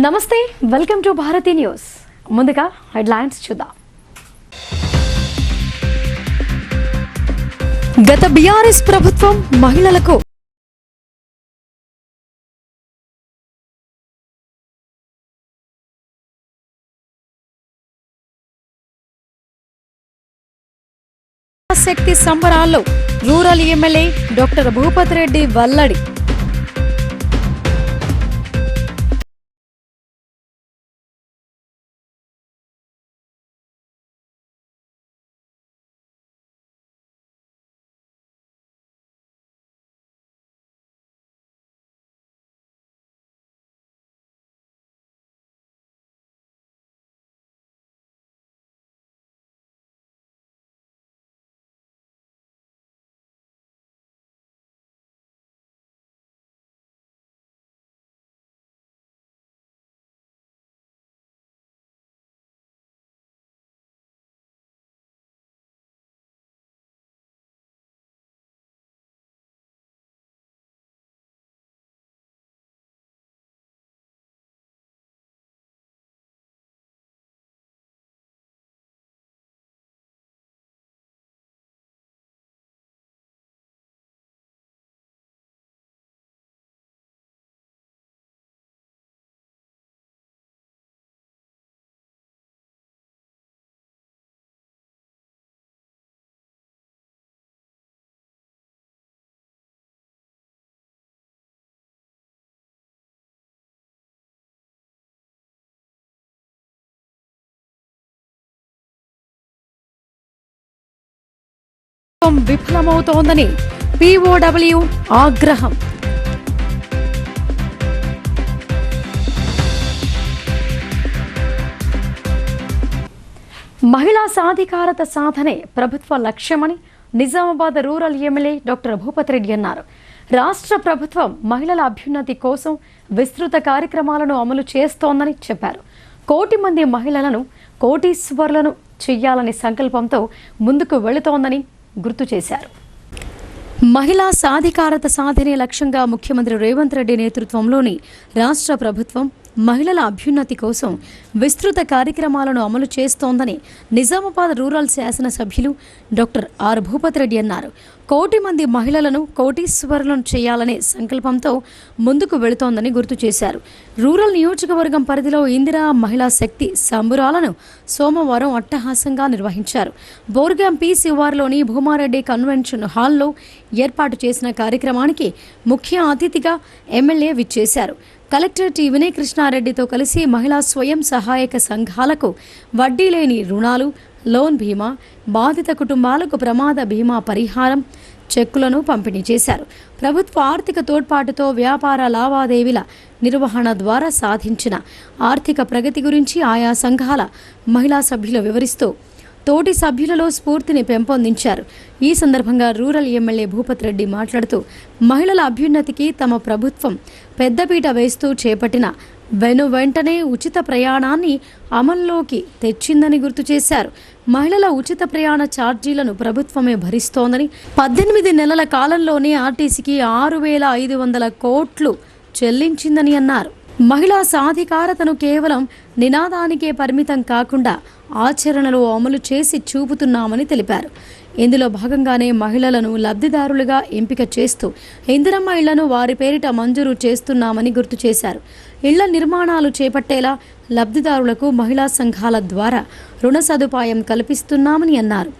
నమస్తే, welcome to Bharati news. ముందుగా headlines చూద్దాం. గత బీఆర్ఎస్ ప్రభుత్వం మహిళలకు శక్తి సంబరాల్లో rural MLA doctor Bhupathi Reddy వల్లడి. విఫలమవుతోందని పీఓడబ్ల్యూ ఆగ్రహం. మహిళా సాధికారత సాధనే ప్రభుత్వ లక్ష్యమని Nizamabad rural MLA doctor Bhupathi Reddy అన్నారు. రాష్ట్ర ప్రభుత్వం మహిళల అభ్యున్నతి కోసం విస్తృత కార్యక్రమాలను అమలు చేస్తోందని చెప్పారు. 1 కోటి మంది మహిళలను కోటీశ్వరులను చెయ్యాలనే సంకల్పంతో ముందుకు వెళుతోందని గుర్తు చేశారు. మహిళా సాధికారత సాధనే లక్ష్యంగా ముఖ్యమంత్రి రేవంత్ రెడ్డి నేతృత్వంలోని రాష్ట్ర ప్రభుత్వం మహిళల అభ్యున్నతి కోసం విస్తృత కార్యక్రమాలను అమలు చేస్తోందని నిజామాబాద్ రూరల్ శాసనసభ్యులు డాక్టర్ ఆర్ భూపతి రెడ్డి అన్నారు. 1 కోటి మంది మహిళలను కోటీశ్వరులను చేయాలనే సంకల్పంతో ముందుకు వెళుతోందని గుర్తు చేశారు. రూరల్ నియోజకవర్గం పరిధిలో ఇందిరా మహిళా శక్తి సంబురాలను సోమవారం అట్టహాసంగా నిర్వహించారు. బోర్గాం పి శివార్లోని భూమారెడ్డి కన్వెన్షన్ హాల్లో ఏర్పాటు చేసిన కార్యక్రమానికి ముఖ్య అతిథిగా ఎమ్మెల్యే విచ్చేశారు. కలెక్టర్ టి వినయ్ కృష్ణారెడ్డితో కలిసి మహిళా స్వయం సహాయక సంఘాలకు వడ్డీ లేని రుణాలు, లోన్ బీమా, బాధిత కుటుంబాలకు ప్రమాద బీమా పరిహారం చెక్కులను పంపిణీ చేశారు. ప్రభుత్వ ఆర్థిక తోడ్పాటుతో వ్యాపార లావాదేవీల నిర్వహణ ద్వారా సాధించిన ఆర్థిక ప్రగతి గురించి ఆయా సంఘాల మహిళా సభ్యులు వివరిస్తూ తోటి సభ్యులలో స్ఫూర్తిని పెంపొందించారు. ఈ సందర్భంగా రూరల్ ఎమ్మెల్యే భూపతి రెడ్డి మాట్లాడుతూ మహిళల అభ్యున్నతికి తమ ప్రభుత్వం పెద్దపీట వేస్తూ చేపట్టిన వెంటనే ఉచిత ప్రయాణాన్ని అమల్లోకి తెచ్చిందని గుర్తు చేశారు. మహిళల ఉచిత ప్రయాణ ఛార్జీలను ప్రభుత్వమే భరిస్తోందని, 18 నెలల కాలంలోనే ఆర్టీసీకి 6,500 కోట్లు చెల్లించిందని అన్నారు. మహిళా సాధికారతను కేవలం నినాదానికే పరిమితం కాకుండా ఆచరణలో అమలు చేసి చూపుతున్నామని తెలిపారు. ఇందులో భాగంగానే మహిళలను లబ్ధిదారులుగా ఎంపిక చేస్తూ ఇందిరమ్మ ఇళ్లను వారి పేరిట మంజూరు చేస్తున్నామని గుర్తు చేశారు. ఇళ్ల నిర్మాణాలు చేపట్టేలా లబ్ధిదారులకు మహిళా సంఘాల ద్వారా రుణ సదుపాయం కల్పిస్తున్నామని అన్నారు.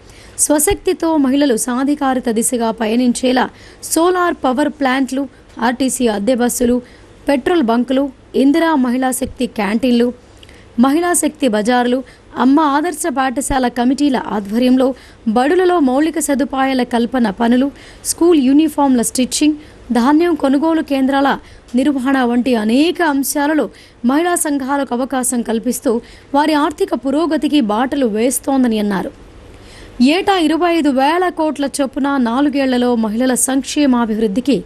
స్వశక్తితో మహిళలు సాధికారత దిశగా పయనించేలా సోలార్ పవర్ ప్లాంట్లు, ఆర్టీసీ అద్దె బస్సులు, పెట్రోల్ బంకులు, ఇందిరా మహిళా శక్తి క్యాంటీన్లు, మహిళా శక్తి బజార్లు, అమ్మ ఆదర్శ పాఠశాల కమిటీల ఆధ్వర్యంలో బడులలో మౌలిక సదుపాయాల కల్పన పనులు, స్కూల్ యూనిఫామ్ల స్టిచ్చింగ్, ధాన్యం కొనుగోలు కేంద్రాల నిర్వహణ వంటి అనేక అంశాలలో మహిళా సంఘాలకు అవకాశం కల్పిస్తూ వారి ఆర్థిక పురోగతికి బాటలు వేస్తోందని అన్నారు. ఏటా 25,000 కోట్ల చొప్పున 4 ఏళ్లలో మహిళల సంక్షేమాభివృద్ధికి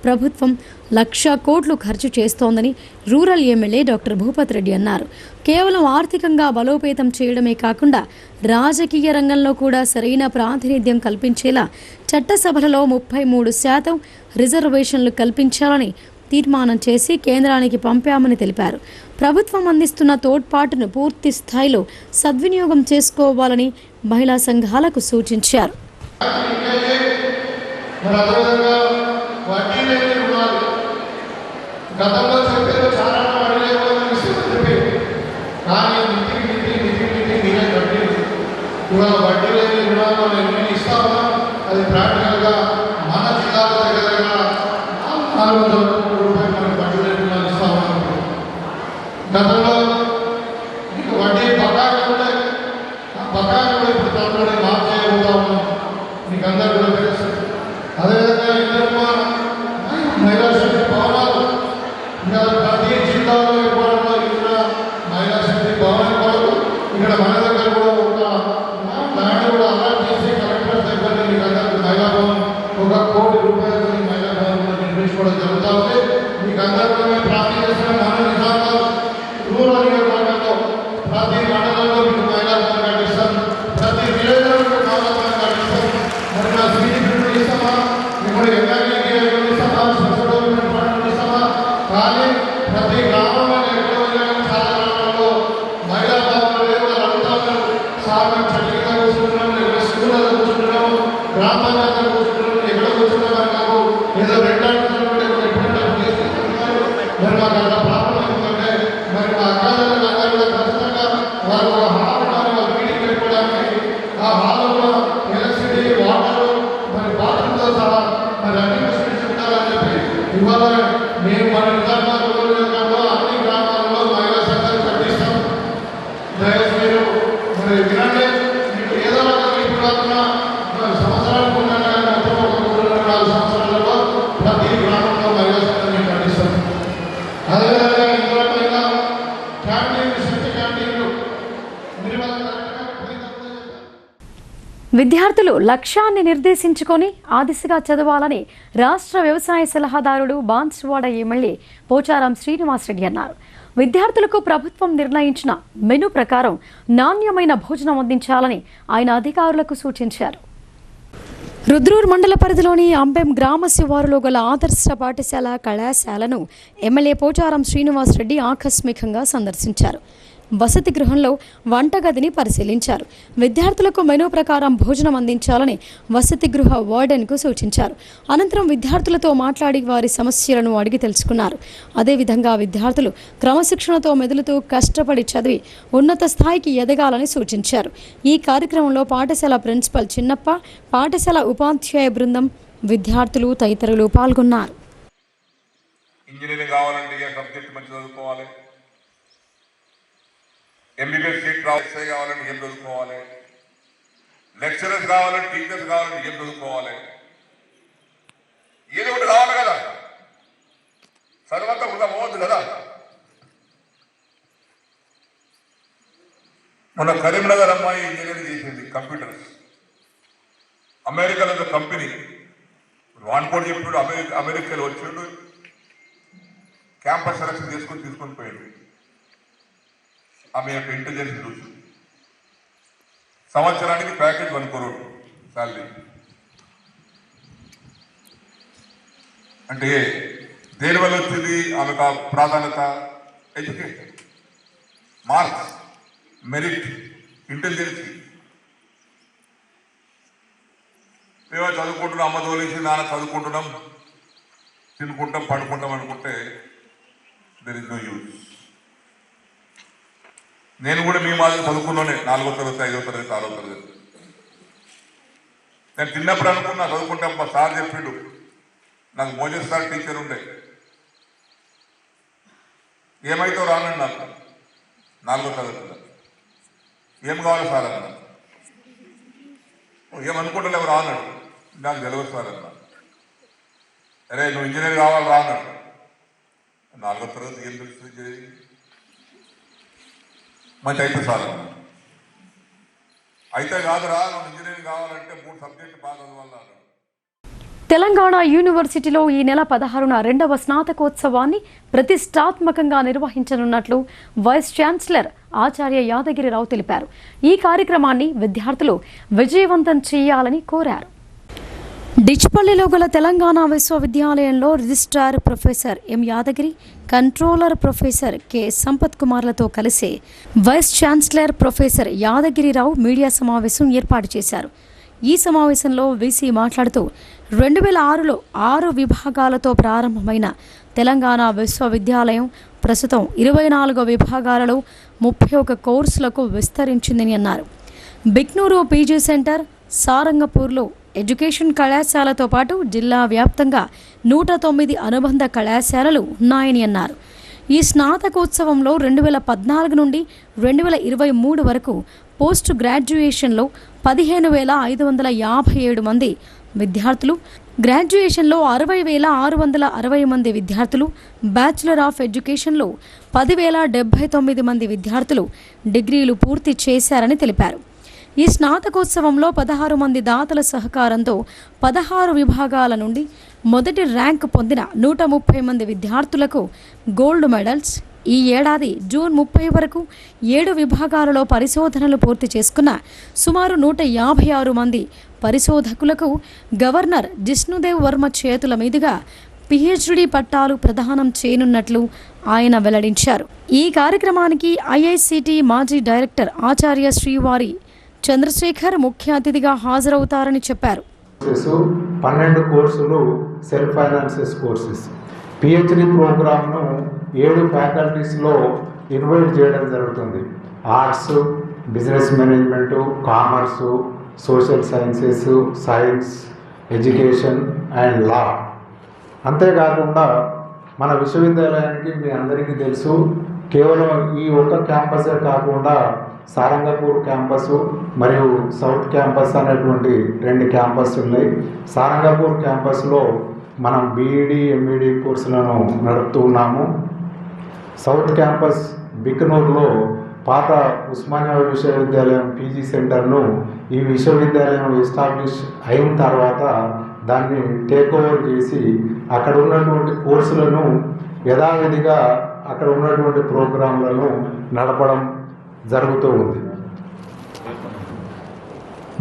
ప్రభుత్వం 1,00,000 కోట్లు ఖర్చు చేస్తోందని rural MLA doctor Bhupathi Reddy అన్నారు. కేవలం ఆర్థికంగా బలోపేతం చేయడమే కాకుండా రాజకీయ రంగంలో కూడా సరైన ప్రాతినిధ్యం కల్పించేలా చట్టసభలలో 33% రిజర్వేషన్లు కల్పించాలని తీర్మానం చేసి కేంద్రానికి పంపామని తెలిపారు. ప్రభుత్వం అందిస్తున్న తోడ్పాటును పూర్తి స్థాయిలో సద్వినియోగం చేసుకోవాలని మహిళా సంఘాలకు సూచించారు. ఇవాళ వడ్డీ లేని రుణాలు ఎన్ని ఇస్తామో అది ప్రాక్టికల్గా మన జిల్లాల దగ్గర 400 కోట్ల రూపాయలు మనం వడ్డీ లేని రుణాలు ఇస్తామని గతంలో మీకు వడ్డీ బకాయిలు కూడా ఇప్పుడు తప్పని మాఫ్ చేయబోతా ఉన్నాం. మీకు అందరూ కూడా తెలుసు. అదేవిధంగా ఇంద్రమ్మ మహిళా శక్తి భవనాలు ఇంకా ప్రతి జిల్లాలో ఇవ్వడంలో ఇక్కడ మహిళా శక్తి భవనం కొరకు ఇక్కడ మన దగ్గర కూడా కూడా అలాట్ చేసి కలెక్టర్ దగ్గర మహిళా భవన్ 1 కోటి రూపాయలతో మహిళా భవన్ నిర్మించుకోవడం జరుగుతూ ఉంది. మీకు అందరూ మేము ప్రార్థన చేసిన మన నిజామాబాద్ రూరల్ నియోజకవర్గంలో ప్రతి మండలంలో మీకు మహిళా భవన్ కట్టిస్తాం, ప్రతి విలేజ్లో మీకు మహిళా భవన్ కట్టిస్తాం. మరి నా సీనియర్ ఇస్తామా, ఇప్పుడు ఎమ్మెల్యేకి ఇస్తామా, సోషల్ డెవలప్మెంట్ ఫండ్ ఇస్తామా, కానీ ప్రతి గ్రామంలో ఎక్కడో చాలా గ్రామాల్లో మహిళా భవన్లు లేవు. అడుగుతా ఉన్నారు సార్ మేము చట్టిగా కూర్చుంటున్నాం, ఎక్కడ స్కూళ్ళలో కూర్చుంటున్నాం, గ్రామ పంచాయతీలో కూర్చుంటున్నాం, ఎక్కడ కూర్చుంటామని మాకు ఏదో రెండంటే ఎప్పుడంటే తీసుకుంటున్నారు. మరి మాకు అంత ప్రాబ్లం ఎందుకంటే మరి మా అక్కలు అందరూ కూడా ఖచ్చితంగా వారు ఒక హాల్ ఉన్నారు, వాళ్ళు మీటింగ్ పెట్టుకోవడానికి. ఆ హాల్లో ఎలక్ట్రిసిటీ, వాటర్, మరి బాత్రూమ్తో సహా మరి అన్ని ఫెసిలిటీస్ ఉండాలని చెప్పి ఇవాళ మేము మన నిజామాబాద్ నియోజకవర్గంలో అన్ని గ్రామాల్లో మహిళా సంఘాలు కట్టిస్తాం. దయచేసి మీరు మరి వినండి. మీకు ఏదో రకంగా ఇప్పుడు కాకుండా సంవత్సరాలు ఉన్నాను కానీ మొత్తం ఒక 3-4 సంవత్సరాలలో ప్రతి గ్రామంలో మహిళా సంఘాన్ని కట్టిస్తాం. అదేవిధంగా ఇందులో పైన క్యాంటీన్లు, శక్తి క్యాంటీన్లు విద్యార్థులు లక్ష్యాన్ని నిర్దేశించుకొని ఆ దిశగా చదవాలని రాష్ట్ర వ్యవసాయ సలహాదారుడు బాన్సువాడ ఎమ్మెల్యే పోచారం శ్రీనివాసరెడ్డి అన్నారు. విద్యార్థులకు ప్రభుత్వం నిర్ణయించిన మెను ప్రకారం నాణ్యమైన భోజనం అందించాలని ఆయన అధికారులకు సూచించారు. రుద్రూర్ మండల పరిధిలోని అంబెం గ్రామ శివారులో గల ఆదర్శ పాఠశాల కళాశాలను ఎమ్మెల్యే పోచారం శ్రీనివాసరెడ్డి ఆకస్మికంగా సందర్శించారు. వసతి గృహంలో వంటగదిని పరిశీలించారు. విద్యార్థులకు మెనూ ప్రకారం భోజనం అందించాలని వసతి గృహ వార్డెన్కు సూచించారు. అనంతరం విద్యార్థులతో మాట్లాడి వారి సమస్యలను అడిగి తెలుసుకున్నారు. అదేవిధంగా విద్యార్థులు క్రమశిక్షణతో మెదులుతూ కష్టపడి చదివి ఉన్నత స్థాయికి ఎదగాలని సూచించారు. ఈ కార్యక్రమంలో పాఠశాల ప్రిన్సిపల్ చిన్నప్ప, పాఠశాల ఉపాధ్యాయ బృందం, విద్యార్థులు తదితరులు పాల్గొన్నారు. ఇంజనీరింగ్ కావాలంటే సబ్జెక్ట్ మంచి చదువుకోవాలి, ఎంబీబీఎస్ సీట్ రావాలి కావాలంటే ఏం చదువుకోవాలి, లెక్చరర్స్ కావాలంటే టీచర్స్ కావాలంటే ఏం చదువుకోవాలి, ఏదో ఒకటి కావాలి కదా. చదువంతా వృధా పోవద్దు కదా. మన కరీంనగర్ అమ్మాయి ఇంజనీరింగ్ చేసింది కంప్యూటర్స్. అమెరికాలో కంపెనీ వాన్కోడ్ చెప్పాడు, అమెరికాలో వచ్చాడు, క్యాంపస్ సెలక్షన్ తీసుకొని పోయాడు. ఆమె యొక్క ఇంటెలిజెన్స్ చూసి సంవత్సరానికి ప్యాకేజ్ 1 crore శాలరీ. అంటే దేనివల్ల వచ్చింది ఆమెకు ప్రాధాన్యత? Education, marks, merit, intelligence. మేము చదువుకుంటున్నాం, అమ్మ తోలేసి నాన్న చదువుకుంటున్నాం, తినుకుంటాం, పడుకుంటాం అనుకుంటే దెర్ ఇస్ నో యూజ్. నేను కూడా మీ మాదిరి చదువుకున్నానే, 4వ తరగతి, 5వ తరగతి, 6వ తరగతి. నేను చిన్నప్పుడు అనుకున్నా చదువుకుంటాం. మా సార్ చెప్పిండు, నాకు మోజస్ సార్ టీచర్ ఉండే, ఏమైతే రానండి నాకు 4వ తరగతిలో. ఏం కావాలి సార్ అన్నా. ఏమనుకుంటలేవు రా అన్నాడు. నాకు తెలియదు సార్ అన్నా. అరే నువ్వు ఇంజనీర్ కావాలి రా అన్నాడు. 4వ తరగతి ఏం తెలుస్తుంది మంచి అయితే సార్ అన్నా. అయితే కాదురా నువ్వు ఇంజనీరింగ్ కావాలంటే 3 సబ్జెక్టు బాగా చదవాలి. తెలంగాణ యూనివర్సిటీలో ఈ నెల 16న 2వ స్నాతకోత్సవాన్ని ప్రతిష్టాత్మకంగా నిర్వహించనున్నట్లు వైస్ ఛాన్సలర్ ఆచార్య యాదగిరిరావు తెలిపారు. ఈ కార్యక్రమాన్ని విద్యార్థులు విజయవంతం చేయాలని కోరారు. డిచ్పల్లిలో గల తెలంగాణ విశ్వవిద్యాలయంలో registrar professor M Yadagiri, controller professor K Sampath కుమార్లతో కలిసి vice chancellor professor Yadagiri Rao media సమావేశం ఏర్పాటు చేశారు. ఈ సమావేశంలో వీసీ మాట్లాడుతూ 2006లో 6 విభాగాలతో ప్రారంభమైన తెలంగాణ విశ్వవిద్యాలయం ప్రస్తుతం 24 విభాగాలలో 31 కోర్సులకు విస్తరించిందని అన్నారు. బిక్నూరు పీజీ సెంటర్, సారంగపూర్లో ఎడ్యుకేషన్ కళాశాలతో పాటు జిల్లా వ్యాప్తంగా 109 అనుబంధ కళాశాలలు ఉన్నాయని అన్నారు. ఈ స్నాతకోత్సవంలో 2014 నుండి 2023 వరకు పోస్ట్ గ్రాడ్యుయేషన్లో 15,557 మంది విద్యార్థులు, గ్రాడ్యుయేషన్లో 60,660 మంది విద్యార్థులు, బ్యాచిలర్ ఆఫ్ ఎడ్యుకేషన్లో 10,079 మంది విద్యార్థులు డిగ్రీలు పూర్తి చేశారని తెలిపారు. ఈ స్నాతకోత్సవంలో 16 మంది దాతల సహకారంతో 16 విభాగాల నుండి మొదటి ర్యాంకు పొందిన 130 మంది విద్యార్థులకు గోల్డ్ మెడల్స్, ఈ ఏడాది జూన్ 30 వరకు 7 విభాగాలలో పరిశోధనలు పూర్తి చేసుకున్న సుమారు 156 మంది పరిశోధకులకు గవర్నర్ జిష్ణుదేవ్ వర్మ చేతుల మీదుగా పిహెచ్డి పట్టాలు ప్రదానం చేయనున్నట్లు ఆయన వెల్లడించారు. ఈ కార్యక్రమానికి ఐఐసిటి మాజీ డైరెక్టర్ ఆచార్య శ్రీవారి చంద్రశేఖర్ ముఖ్య అతిథిగా హాజరవుతారని చెప్పారు. 12 కోర్సులు సెల్ఫ్ ఫైనాన్సెస్ కోర్సెస్. పిహెచ్డి ప్రోగ్రామ్ను 7 ఫ్యాకల్టీస్లో ఇన్వైట్ చేయడం జరుగుతుంది. Arts, business management, commerce, social sciences, science, education and law. అంతేకాకుండా మన విశ్వవిద్యాలయానికి మీ అందరికీ తెలుసు, కేవలం ఈ ఒక్క క్యాంపసే కాకుండా సారంగపూర్ క్యాంపస్ మరియు సౌత్ క్యాంపస్ అనేటువంటి 2 క్యాంపస్లు ఉన్నాయి. సారంగపూర్ క్యాంపస్లో మనం బీఈడి, ఎంఈడి కోర్సులను నడుపుతూ ఉన్నాము. సౌత్ క్యాంపస్ బిక్నూరులో పాత ఉస్మానియా విశ్వవిద్యాలయం పీజీ సెంటర్ను ఈ విశ్వవిద్యాలయం ఎస్టాబ్లిష్ అయిన తర్వాత దాన్ని టేక్ ఓవర్ చేసి అక్కడ ఉన్నటువంటి కోర్సులను యథావిధిగా అక్కడ ఉన్నటువంటి ప్రోగ్రాంలను నడపడం జరుగుతూ ఉంది.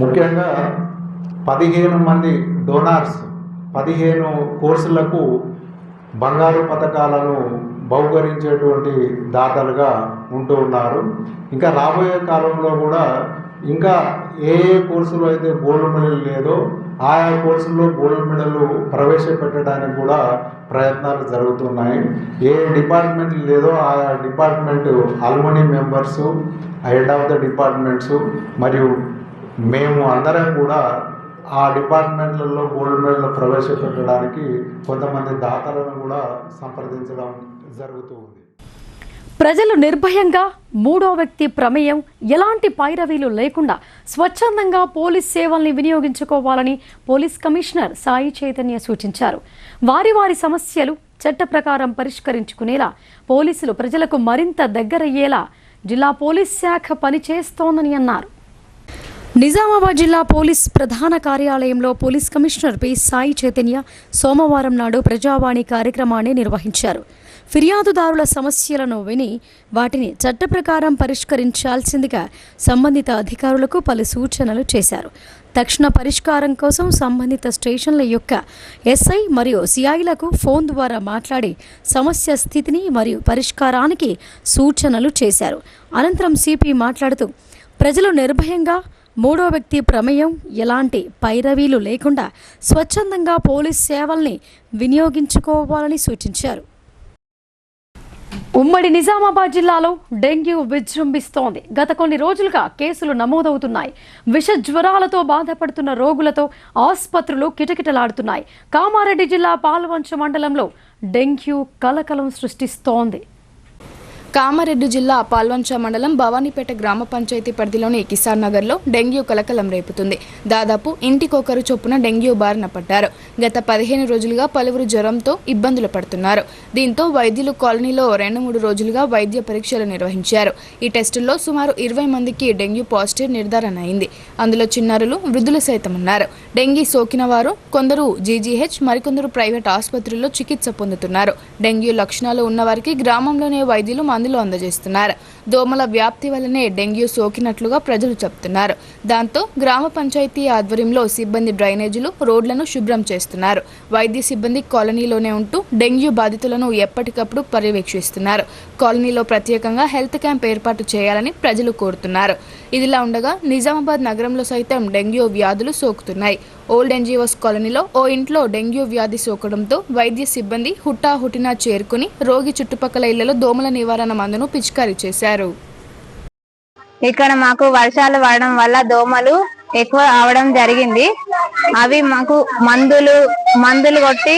ముఖ్యంగా 15 మంది డోనార్స్ 15 కోర్సులకు బంగారు పథకాలను బహుకరించేటువంటి దాతలుగా ఉంటూ ఉన్నారు. ఇంకా రాబోయే కాలంలో కూడా ఇంకా ఏ కోర్సులో అయితే గోల్డ్ మెడల్ లేదో ఆయా కోర్సుల్లో గోల్డ్ మెడల్ ప్రవేశపెట్టడానికి కూడా ప్రయత్నాలు జరుగుతున్నాయి. ఏ డిపార్ట్మెంట్ లేదో ఆయా department alumni members, head of the departments మరియు మేము అందరం కూడా ఆ డిపార్ట్మెంట్లలో గోల్డ్ మెడల్ ప్రవేశపెట్టడానికి కొంతమంది దాతలను కూడా సంప్రదించడం జరుగుతూ ఉంది. ప్రజలు నిర్భయంగా మూడో వ్యక్తి ప్రమేయం, ఎలాంటి పైరవీలు లేకుండా స్వచ్ఛందంగా పోలీస్ సేవల్ని వినియోగించుకోవాలని పోలీస్ కమిషనర్ సాయి చైతన్య సూచించారు. వారి సమస్యలు చట్ట ప్రకారం పరిష్కరించుకునేలా పోలీసులు ప్రజలకు మరింత దగ్గరయ్యేలా జిల్లా పోలీస్ శాఖ పనిచేస్తోందని అన్నారు. నిజామాబాద్ జిల్లా పోలీస్ ప్రధాన కార్యాలయంలో police commissioner P Sai Chaitanya సోమవారం నాడు ప్రజావాణి కార్యక్రమాన్ని నిర్వహించారు. ఫిర్యాదుదారుల సమస్యలను విని వాటిని చట్ట ప్రకారం పరిష్కరించాల్సిందిగా సంబంధిత అధికారులకు పలు సూచనలు చేశారు. తక్షణ పరిష్కారం కోసం సంబంధిత స్టేషన్ల యొక్క ఎస్ఐ మరియు సిఐలకు ఫోన్ ద్వారా మాట్లాడి సమస్య స్థితిని మరియు పరిష్కారానికి సూచనలు చేశారు. అనంతరం సిపి మాట్లాడుతూ ప్రజలు నిర్భయంగా మూడో వ్యక్తి ప్రమేయం, ఎలాంటి పైరవీలు లేకుండా స్వచ్ఛందంగా పోలీస్ సేవల్ని వినియోగించుకోవాలని సూచించారు. ఉమ్మడి నిజామాబాద్ జిల్లాలో డెంగ్యూ విజృంభిస్తోంది. గత కొన్ని రోజులుగా కేసులు నమోదవుతున్నాయి. విష జ్వరాలతో బాధపడుతున్న రోగులతో ఆసుపత్రులు కిటకిటలాడుతున్నాయి. కామారెడ్డి జిల్లా పాల్వంచ మండలంలో డెంగ్యూ కలకలం సృష్టిస్తోంది. కామారెడ్డి జిల్లా పాల్వంచ మండలం భవానీపేట గ్రామ పంచాయతీ పరిధిలోని కిసాన్ నగర్లో డెంగ్యూ కలకలం రేపుతుంది. దాదాపు ఇంటికొకరు చొప్పున డెంగ్యూ బారిన పడ్డారు. గత 15 రోజులుగా పలువురు జ్వరంతో ఇబ్బందులు పడుతున్నారు. దీంతో వైద్యులు కాలనీలో 2-3 రోజులుగా వైద్య పరీక్షలు నిర్వహించారు. ఈ టెస్టుల్లో సుమారు 20 మందికి డెంగ్యూ పాజిటివ్ నిర్ధారణ అయింది. అందులో చిన్నారులు, వృద్ధులు సైతం ఉన్నారు. డెంగీ సోకిన వారు కొందరు జీజీహెచ్, మరికొందరు ప్రైవేట్ ఆసుపత్రుల్లో చికిత్స పొందుతున్నారు. డెంగ్యూ లక్షణాలు ఉన్నవారికి గ్రామంలోనే వైద్యులు మందులు అందజేస్తున్నారు. దోమల వ్యాప్తి వల్లనే డెంగ్యూ సోకినట్లుగా ప్రజలు చెబుతున్నారు. దాంతో గ్రామ పంచాయతీ ఆధ్వర్యంలో సిబ్బంది డ్రైనేజీలు, రోడ్లను శుభ్రం చేస్తున్నారు. వైద్య సిబ్బంది కాలనీలోనే ఉంటూ డెంగ్యూ బాధితులను ఎప్పటికప్పుడు పర్యవేక్షిస్తున్నారు. కాలనీలో ప్రత్యేకంగా హెల్త్ క్యాంప్ ఏర్పాటు చేయాలని ప్రజలు కోరుతున్నారు. ఇదిలా ఉండగా నిజామాబాద్ నగరంలో సైతం డెంగ్యూ వ్యాధులు సోకుతున్నాయి. ఓల్డ్ ఎన్జీఓస్ కాలనీలో ఓ ఇంట్లో డెంగ్యూ వ్యాధి సోకడంతో వైద్య సిబ్బంది హుటాహుటిన చేరుకుని రోగి చుట్టుపక్కల ఇళ్లలో దోమల నివారణ మందును పిచికారీ చేశారు. ఇక్కడ మాకు వర్షాలు పడడం వల్ల దోమలు ఎక్కువ అవడం జరిగింది. అవి మాకు మందులు కొట్టి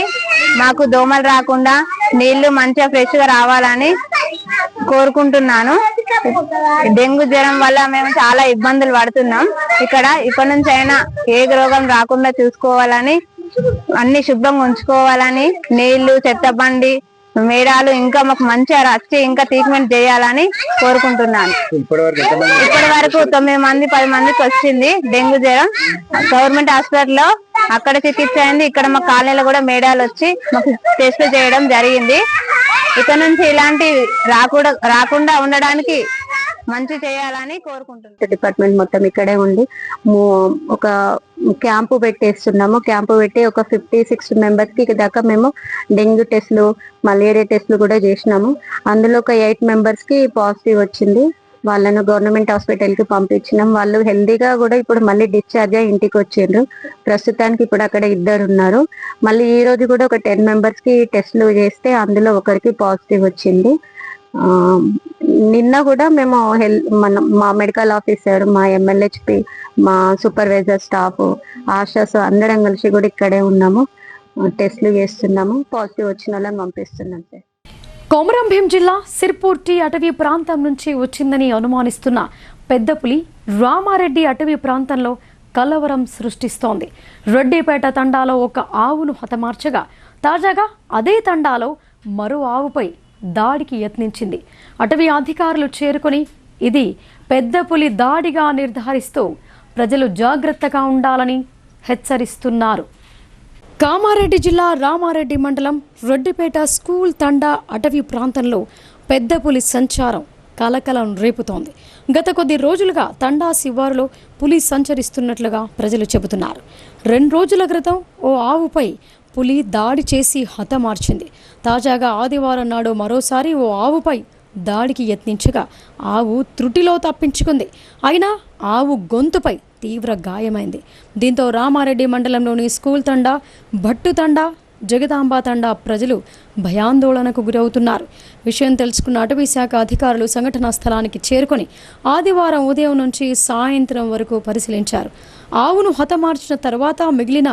మాకు దోమలు రాకుండా నీళ్లు మంచిగా ఫ్రెష్ గా రావాలని కోరుకుంటున్నాను. డెంగ్యూ జ్వరం వల్ల మేము చాలా ఇబ్బందులు పడుతున్నాం. ఇప్పటి నుంచి అయినా ఏ రోగం రాకుండా చూసుకోవాలని, అన్ని శుభ్రంగా ఉంచుకోవాలని, నీళ్లు, చెత్త బండి, మేడాలు ఇంకా మాకు మంచిగా వచ్చి ఇంకా ట్రీట్మెంట్ చేయాలని కోరుకుంటున్నాను. ఇప్పటి వరకు 9 మంది 10 మందికి వచ్చింది డెంగ్యూ జ్వరం. గవర్నమెంట్ హాస్పిటల్లో అక్కడ చికిత్స అయింది. ఇక్కడ మా కాలనీలో కూడా మేడాలు వచ్చి మాకు టెస్ట్ చేయడం జరిగింది. ఇక నుంచి ఇలాంటి రాకుండా ఉండడానికి మంచి చేయాలని కోరుకుంటున్నాను. డిపార్ట్మెంట్ మొత్తం ఇక్కడే ఉండి ఒక క్యాంపు పెట్టేస్తున్నాము. క్యాంపు పెట్టి ఒక 50-60 మెంబర్స్ కి దాకా మేము డెంగ్యూ టెస్టులు, మలేరియా టెస్టులు కూడా చేసినాము. అందులో ఒక 8 మెంబర్స్ కి పాజిటివ్ వచ్చింది. వాళ్ళను గవర్నమెంట్ హాస్పిటల్ కి పంపించినాం. వాళ్ళు హెల్దీగా కూడా ఇప్పుడు మళ్ళీ డిశ్చార్జ్ అయ్యి ఇంటికి వచ్చిండ్రు. ప్రస్తుతానికి ఇప్పుడు అక్కడ 2 ఉన్నారు. మళ్ళీ ఈ రోజు కూడా ఒక 10 మెంబర్స్ కి టెస్టులు చేస్తే అందులో ఒకరికి పాజిటివ్ వచ్చింది. నిన్న కూడా మేము మా మెడికల్ ఆఫీసర్, మా MLHP, మా సూపర్వైజర్ స్టాఫ్, ఆశాస్ అందరం కలిసి కూడా ఇక్కడే ఉన్నాము. టెస్టులు చేస్తున్నాము. పాజిటివ్ వచ్చిన వాళ్ళని పంపిస్తున్నాం సార్. కొమరంభీం జిల్లా సిర్పూర్ టీ అటవీ ప్రాంతం నుంచి వచ్చిందని అనుమానిస్తున్న పెద్ద పులి రామారెడ్డి అటవీ ప్రాంతంలో కలవరం సృష్టిస్తోంది. రెడ్డిపేట తండాలో ఒక ఆవును హతమార్చగా తాజాగా అదే తండాలో మరో ఆవుపై దాడికి యత్నించింది. అటవీ అధికారులు చేరుకొని ఇది పెద్ద పులి దాడిగా నిర్ధారిస్తూ ప్రజలు జాగ్రత్తగా ఉండాలని హెచ్చరిస్తున్నారు. కామారెడ్డి జిల్లా రామారెడ్డి మండలం రెడ్డిపేట స్కూల్ తండా అటవీ ప్రాంతంలో పెద్ద పులి సంచారం కలకలం రేపుతోంది. గత కొద్ది రోజులుగా తండా శివారులో పులి సంచరిస్తున్నట్లుగా ప్రజలు చెబుతున్నారు. 2 రోజుల క్రితం ఓ ఆవుపై పులి దాడి చేసి హతమార్చింది. తాజాగా ఆదివారం నాడు మరోసారి ఓ ఆవుపై దాడికి యత్నించగా ఆవు త్రుటిలో తప్పించుకుంది. అయినా ఆవు గొంతుపై తీవ్ర గాయమైంది. దీంతో రామారెడ్డి మండలంలోని స్కూల్ తండా, భట్టు తండా, జగదాంబ తండా ప్రజలు భయాందోళనకు గురవుతున్నారు. విషయం తెలుసుకున్న అటవీ శాఖ అధికారులు సంఘటనా స్థలానికి చేరుకొని ఆదివారం ఉదయం నుంచి సాయంత్రం వరకు పరిశీలించారు. ఆవును హతమార్చిన తర్వాత మిగిలిన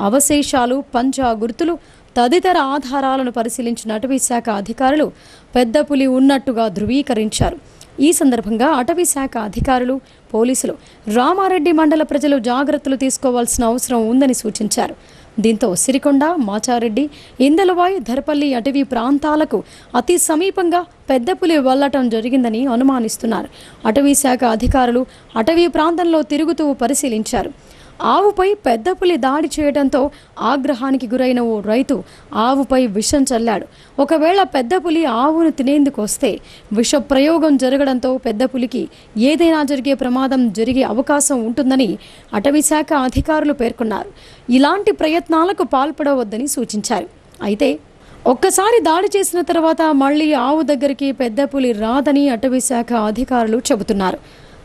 అవశేషాలు, పంజా గుర్తులు తదితర ఆధారాలను పరిశీలించిన అటవీ శాఖ అధికారులు పెద్ద పులి ఉన్నట్టుగా ధృవీకరించారు. ఈ సందర్భంగా అటవీ శాఖ అధికారులు, పోలీసులు రామారెడ్డి మండల ప్రజలు జాగ్రత్తలు తీసుకోవాల్సిన అవసరం ఉందని సూచించారు. దీంతో సిరికొండ, మాచారెడ్డి, ఇందలవాయి, ధరపల్లి అటవీ ప్రాంతాలకు అతి సమీపంగా పెద్ద పులి వెళ్లటం జరిగిందని అనుమానిస్తున్నారు. అటవీ శాఖ అధికారులు అటవీ ప్రాంతంలో తిరుగుతూ పరిశీలించారు. ఆవుపై పెద్ద పులి దాడి చేయడంతో ఆగ్రహానికి గురైన ఓ రైతు ఆవుపై విషం చల్లాడు. ఒకవేళ పెద్ద పులి ఆవును తినేందుకు వస్తే విష ప్రయోగం జరగడంతో పెద్ద పులికి ఏదైనా జరిగే ప్రమాదం జరిగే అవకాశం ఉంటుందని అటవీశాఖ అధికారులు పేర్కొన్నారు. ఇలాంటి ప్రయత్నాలకు పాల్పడవద్దని సూచించారు. అయితే ఒక్కసారి దాడి చేసిన తర్వాత మళ్లీ ఆవు దగ్గరికి పెద్ద పులి రాదని అటవీశాఖ అధికారులు చెబుతున్నారు.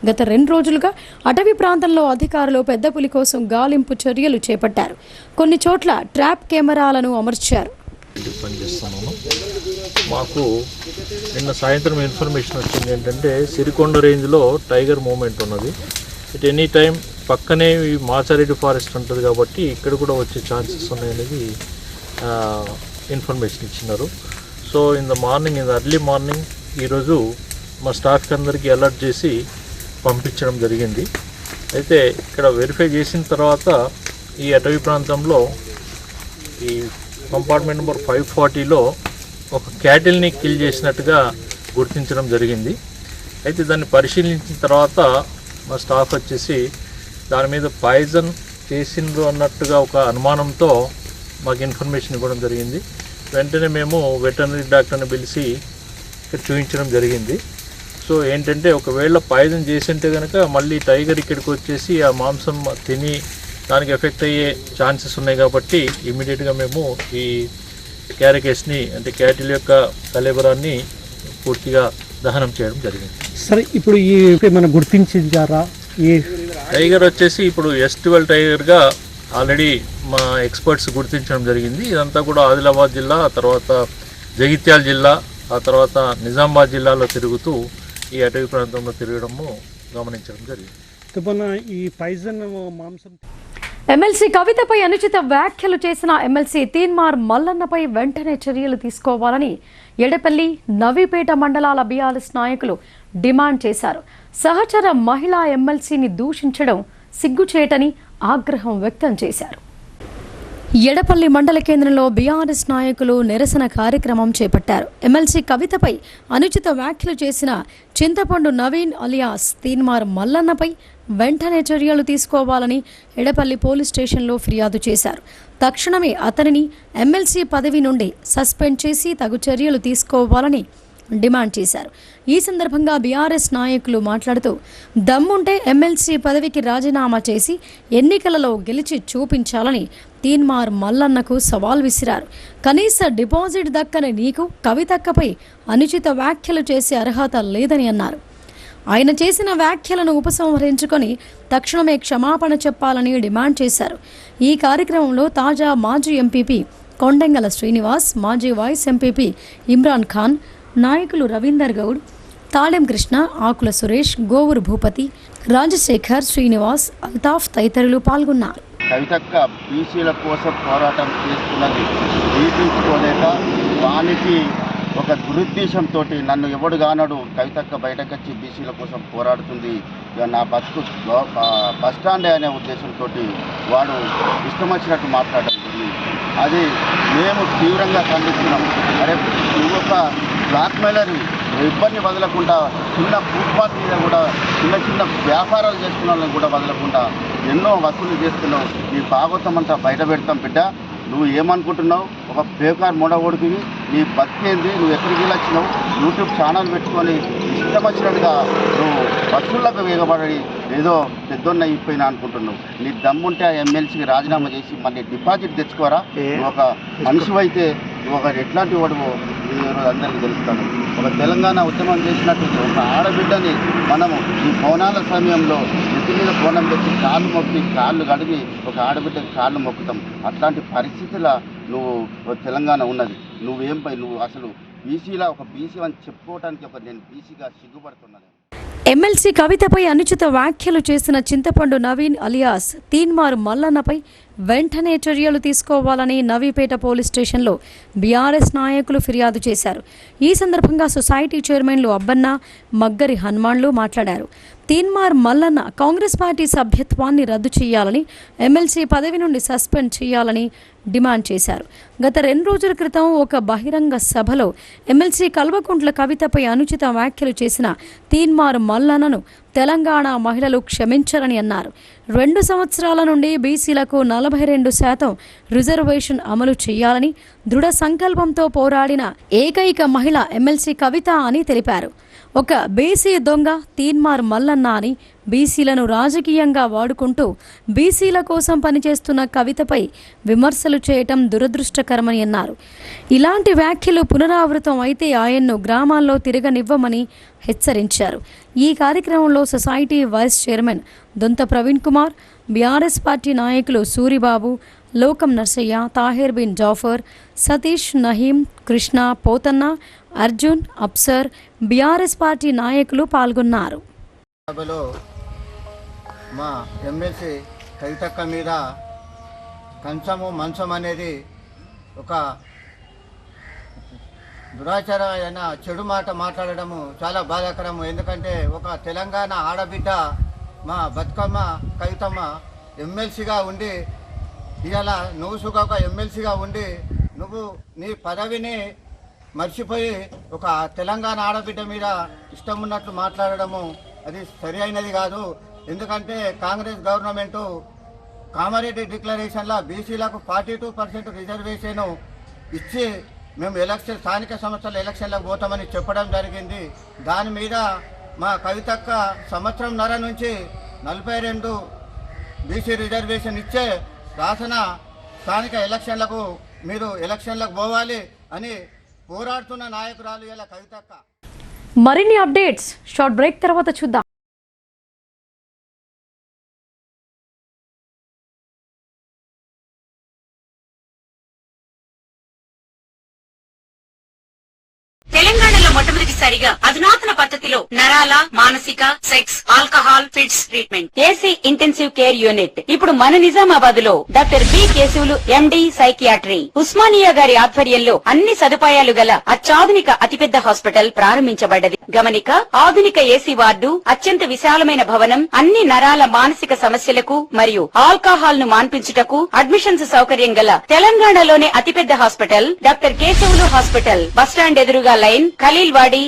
గత 2 రోజులుగా అటవీ ప్రాంతంలో అధికారులు పెద్ద పులి కోసం గాలింపు చర్యలు చేపట్టారు. కొన్ని చోట్ల ట్రాప్ కెమెరాలను అమర్చారు. మాకు నిన్న సాయంత్రం ఇన్ఫర్మేషన్ వచ్చింది ఏంటంటే సిరికొండ రేంజ్లో టైగర్ మూమెంట్ ఉన్నది. ఇట్ ఎనీ టైం పక్కనే మాచారెడ్డి ఫారెస్ట్ ఉంటుంది కాబట్టి ఇక్కడ కూడా వచ్చే ఛాన్సెస్ ఉన్నాయనేది ఇన్ఫర్మేషన్ ఇచ్చినారు. So in the early morning ఈరోజు మా స్టాఫ్కి అందరికీ అలర్ట్ చేసి పంపించడం జరిగింది. అయితే ఇక్కడ వెరిఫై చేసిన తర్వాత ఈ అటవీ ప్రాంతంలో ఈ కంపార్ట్మెంట్ నెంబర్ 540లో ఒక క్యాటిల్ని కిల్ చేసినట్టుగా గుర్తించడం జరిగింది. అయితే దాన్ని పరిశీలించిన తర్వాత మా స్టాఫ్ వచ్చేసి దాని మీద పాయిజన్ చేసిండ్రు అన్నట్టుగా ఒక అనుమానంతో మాకు ఇన్ఫర్మేషన్ ఇవ్వడం జరిగింది. వెంటనే మేము వెటర్నరీ డాక్టర్ని పిలిచి ఇక్కడ చూపించడం జరిగింది. సో ఏంటంటే ఒకవేళ పాయిజన్ చేసింటే కనుక మళ్ళీ టైగర్ ఇక్కడికి వచ్చేసి ఆ మాంసం తిని దానికి ఎఫెక్ట్ అయ్యే ఛాన్సెస్ ఉన్నాయి కాబట్టి ఇమీడియట్గా మేము ఈ క్యారికేస్ని అంటే క్యాటిల్ యొక్క కలేబరాన్ని పూర్తిగా దహనం చేయడం జరిగింది. సరే, ఇప్పుడు ఈ మనం గుర్తించారా? ఈ టైగర్ వచ్చేసి ఇప్పుడు ఎస్టివల్ టైగర్గా ఆల్రెడీ మా ఎక్స్పర్ట్స్ గుర్తించడం జరిగింది. ఇదంతా కూడా ఆదిలాబాద్ జిల్లా, ఆ తర్వాత జగిత్యాల జిల్లా, ఆ తర్వాత నిజామాబాద్ జిల్లాలో తిరుగుతూ ఈ అటవీ ప్రాంతంలో తిరగడము గమనించడం జరిగింది. ఈ పాయిజన్ మాంసం ఎమ్మెల్సీ కవితపై అనుచిత వ్యాఖ్యలు చేసిన ఎమ్మెల్సీ తీన్మార్ మల్లన్నపై వెంటనే చర్యలు తీసుకోవాలని ఎడపల్లి, నవీపేట మండలాల బీఆర్ఎస్ నాయకులు డిమాండ్ చేశారు. సహచర మహిళా ఎమ్మెల్సీని దూషించడం సిగ్గుచేటని ఆగ్రహం వ్యక్తం చేశారు. ఎడపల్లి మండల కేంద్రంలో బీఆర్ఎస్ నాయకులు నిరసన కార్యక్రమం చేపట్టారు. ఎమ్మెల్సీ కవితపై అనుచిత వ్యాఖ్యలు చేసిన చింతపండు నవీన్ అలియాస్ తీన్మార్ మల్లన్నపై వెంటనే చర్యలు తీసుకోవాలని ఎడపల్లి పోలీస్ స్టేషన్లో ఫిర్యాదు చేశారు. తక్షణమే అతనిని ఎమ్మెల్సీ పదవి నుండి సస్పెండ్ చేసి తగు చర్యలు తీసుకోవాలని డిమాండ్ చేశారు. ఈ సందర్భంగా బీఆర్ఎస్ నాయకులు మాట్లాడుతూ దమ్ముంటే ఎమ్మెల్సీ పదవికి రాజీనామా చేసి ఎన్నికలలో గెలిచి చూపించాలని తీన్మార్ మల్లన్నకు సవాల్ విసిరారు. కనీస డిపాజిట్ దక్కని నీకు కవితక్కపై అనుచిత వ్యాఖ్యలు చేసే అర్హత లేదని అన్నారు. ఆయన చేసిన వ్యాఖ్యలను ఉపసంహరించుకొని తక్షణమే క్షమాపణ చెప్పాలని డిమాండ్ చేశారు. ఈ కార్యక్రమంలో తాజా మాజీ ఎంపీపీ కొండెంగల శ్రీనివాస్, మాజీ వైస్ ఎంపీపీ ఇమ్రాన్ ఖాన్, నాయకులు రవీందర్ గౌడ్, తాళెం కృష్ణ, ఆకుల సురేష్, గోవురు భూపతి, రాజశేఖర్, శ్రీనివాస్, అల్తాఫ్ తదితరులు పాల్గొన్నారు. కవితక్క బీసీల కోసం పోరాటం చేస్తున్నది జీవించుకోలేక వానికి ఒక దురుద్దేశంతో నన్ను ఎవడు కానడు కవితక్క బయటకు వచ్చి బీసీల కోసం పోరాడుతుంది, నా బస్సు బస్ స్టాండే అనే ఉద్దేశంతో వాడు ఇష్టం వచ్చినట్టు మాట్లాడడం జరిగింది. అది మేము తీవ్రంగా ఖండిస్తున్నాం. అరే, నువ్వు ఒక బ్లాక్మెయిలర్, ఇబ్బంది వదలకుండా చిన్న ఫుట్పాత్ మీద కూడా చిన్న చిన్న వ్యాపారాలు చేసుకున్న వాళ్ళని కూడా వదలకుండా ఎన్నో వసూలు చేస్తున్నావు. నీ భాగవతం అంతా బయట పెడతాం బిడ్డ. నువ్వు ఏమనుకుంటున్నావు? ఒక బేకార్ మొడగొడుకువి, నీ బతికేంది? నువ్వు ఎక్కడికి వెళ్ళొచ్చినావు? యూట్యూబ్ ఛానల్ పెట్టుకొని ఇష్టం వచ్చినట్టుగా నువ్వు వసూళ్ళకు వేగపడి ఏదో పెద్దొన్న అయిపోయినా అనుకుంటున్నావు. నీ దమ్ముంటే ఆ ఎమ్మెల్సీకి రాజీనామా చేసి మళ్ళీ డిపాజిట్ తెచ్చుకోరా. నువ్వు ఒక మనిషి అయితే నువ్వు ఒక ఎట్లాంటి వాడువో ఈరోజు అందరికీ తెలుస్తాను. ఒక తెలంగాణ ఉద్యమం చేసినట్టు ఒక ఆడబిడ్డని మనము ఈ పౌనాల సమయంలో నెత్తి మీద కోణం పెట్టి కాళ్ళు మొక్కి కాళ్ళు కడిగి ఒక ఆడబిడ్డకి కాళ్ళు మొక్కుతాం. అట్లాంటి పరిస్థితుల్లో నువ్వు తెలంగాణ ఉన్నది. నువ్వు అసలు బీసీలా ఒక బీసీ అని చెప్పుకోవడానికి నేను బీసీగా సిగ్గుపడుతున్నాను. ఎమ్మెల్సీ కవితపై అనుచిత వ్యాఖ్యలు చేసిన చింతపండు నవీన్ అలియాస్ తీన్మార్ మల్లన్నపై వెంటనే చర్యలు తీసుకోవాలని నవీపేట పోలీస్ స్టేషన్లో బీఆర్ఎస్ నాయకులు ఫిర్యాదు చేశారు. ఈ సందర్భంగా సొసైటీ చైర్మన్లు అబ్బన్న, మగ్గరి హనుమాన్లు మాట్లాడారు. తీన్మార్ మల్లన్న కాంగ్రెస్ పార్టీ సభ్యత్వాన్ని రద్దు చేయాలని, ఎమ్మెల్సీ పదవి నుండి సస్పెండ్ చేయాలని డిమాండ్ చేశారు. గత 2 రోజుల క్రితం ఒక బహిరంగ సభలో ఎమ్మెల్సీ కల్వకుంట్ల కవితపై అనుచిత వ్యాఖ్యలు చేసిన తీన్మార్ మల్లన్నను తెలంగాణ మహిళలు క్షమించరని అన్నారు. 2 సంవత్సరాల నుండి బీసీలకు 42% రిజర్వేషన్ అమలు చేయాలని దృఢ సంకల్పంతో పోరాడిన ఏకైక మహిళ ఎమ్మెల్సీ కవిత అని తెలిపారు. ఒక బీసీ దొంగ తీన్మార్ మల్లన్న అని బీసీలను రాజకీయంగా వాడుకుంటూ బీసీల కోసం పనిచేస్తున్న కవితపై విమర్శలు చేయటం దురదృష్టకరమని అన్నారు. ఇలాంటి వ్యాఖ్యలు పునరావృతం అయితే ఆయన్ను గ్రామాల్లో తిరగనివ్వమని హెచ్చరించారు. ఈ కార్యక్రమంలో society vice chairman Donta Praveen Kumar, BRS party నాయకులు సూరిబాబు, లోకం నర్సయ్య, తాహిర్ బిన్ జాఫర్, సతీష్, నహీం, కృష్ణ, పోతన్న, అర్జున్, అప్సర్, బీఆర్ఎస్ పార్టీ నాయకులు పాల్గొన్నారు. సభలో మా ఎమ్మెల్సీ కవితక్క మీద కంచము మంచం అనేది ఒక దురాచార అయిన చెడు మాట మాట్లాడడము చాలా బాధాకరము. ఎందుకంటే ఒక తెలంగాణ ఆడబిడ్డ మా బతుకమ్మ కవితమ్మ ఎమ్మెల్సీగా ఉండి ఇలా నువ్వు సుఖ ఒక ఎమ్మెల్సీగా ఉండి నువ్వు నీ పదవిని మర్చిపోయి ఒక తెలంగాణ ఆడబిడ్డ మీద ఇష్టం ఉన్నట్లు మాట్లాడడము అది సరి అయినది కాదు. ఎందుకంటే కాంగ్రెస్ గవర్నమెంటు కామారెడ్డి డిక్లరేషన్లో బీసీలకు 42% రిజర్వేషన్ ఇచ్చి మేము స్థానిక సంస్థల ఎలక్షన్లకు పోతామని చెప్పడం జరిగింది. దాని మీద మా కవితక్క సంవత్సరంన్నర నుంచి 42 బీసీ రిజర్వేషన్ ఇచ్చే స్థానిక ఎలక్షన్లకు మీరు ఎలక్షన్లకు పోవాలి అని పోరాడుతున్న నాయకురాలు ఇలా కవితక్క. మరిన్ని అప్డేట్స్ షార్ట్ బ్రేక్ తర్వాత చూద్దాం. తెలంగాణలో మొట్టమొదటిసారిగా అధునాతన పద్ధతిలో నరాల, మానసిక, sex, alcohol, fits treatment, AC intensive care unit ఇప్పుడు మన నిజామాబాద్ లో doctor B Keshavulu MD psychiatry Osmania గారి ఆధ్వర్యంలో అన్ని సదుపాయాలు గల అత్యాధునిక అతిపెద్ద హాస్పిటల్ ప్రారంభించబడ్డది. గమనిక, ఆధునిక ఏసీ వార్డు, అత్యంత విశాలమైన భవనం, అన్ని నరాల మానసిక సమస్యలకు మరియు ఆల్కహాల్ ను మాన్పించుటకు అడ్మిషన్స్ సౌకర్యం గల తెలంగాణలోనే అతిపెద్ద hospital doctor Keshavulu hospital, bus stand ఎదురుగా లైన్, ఖలీల్వాడి.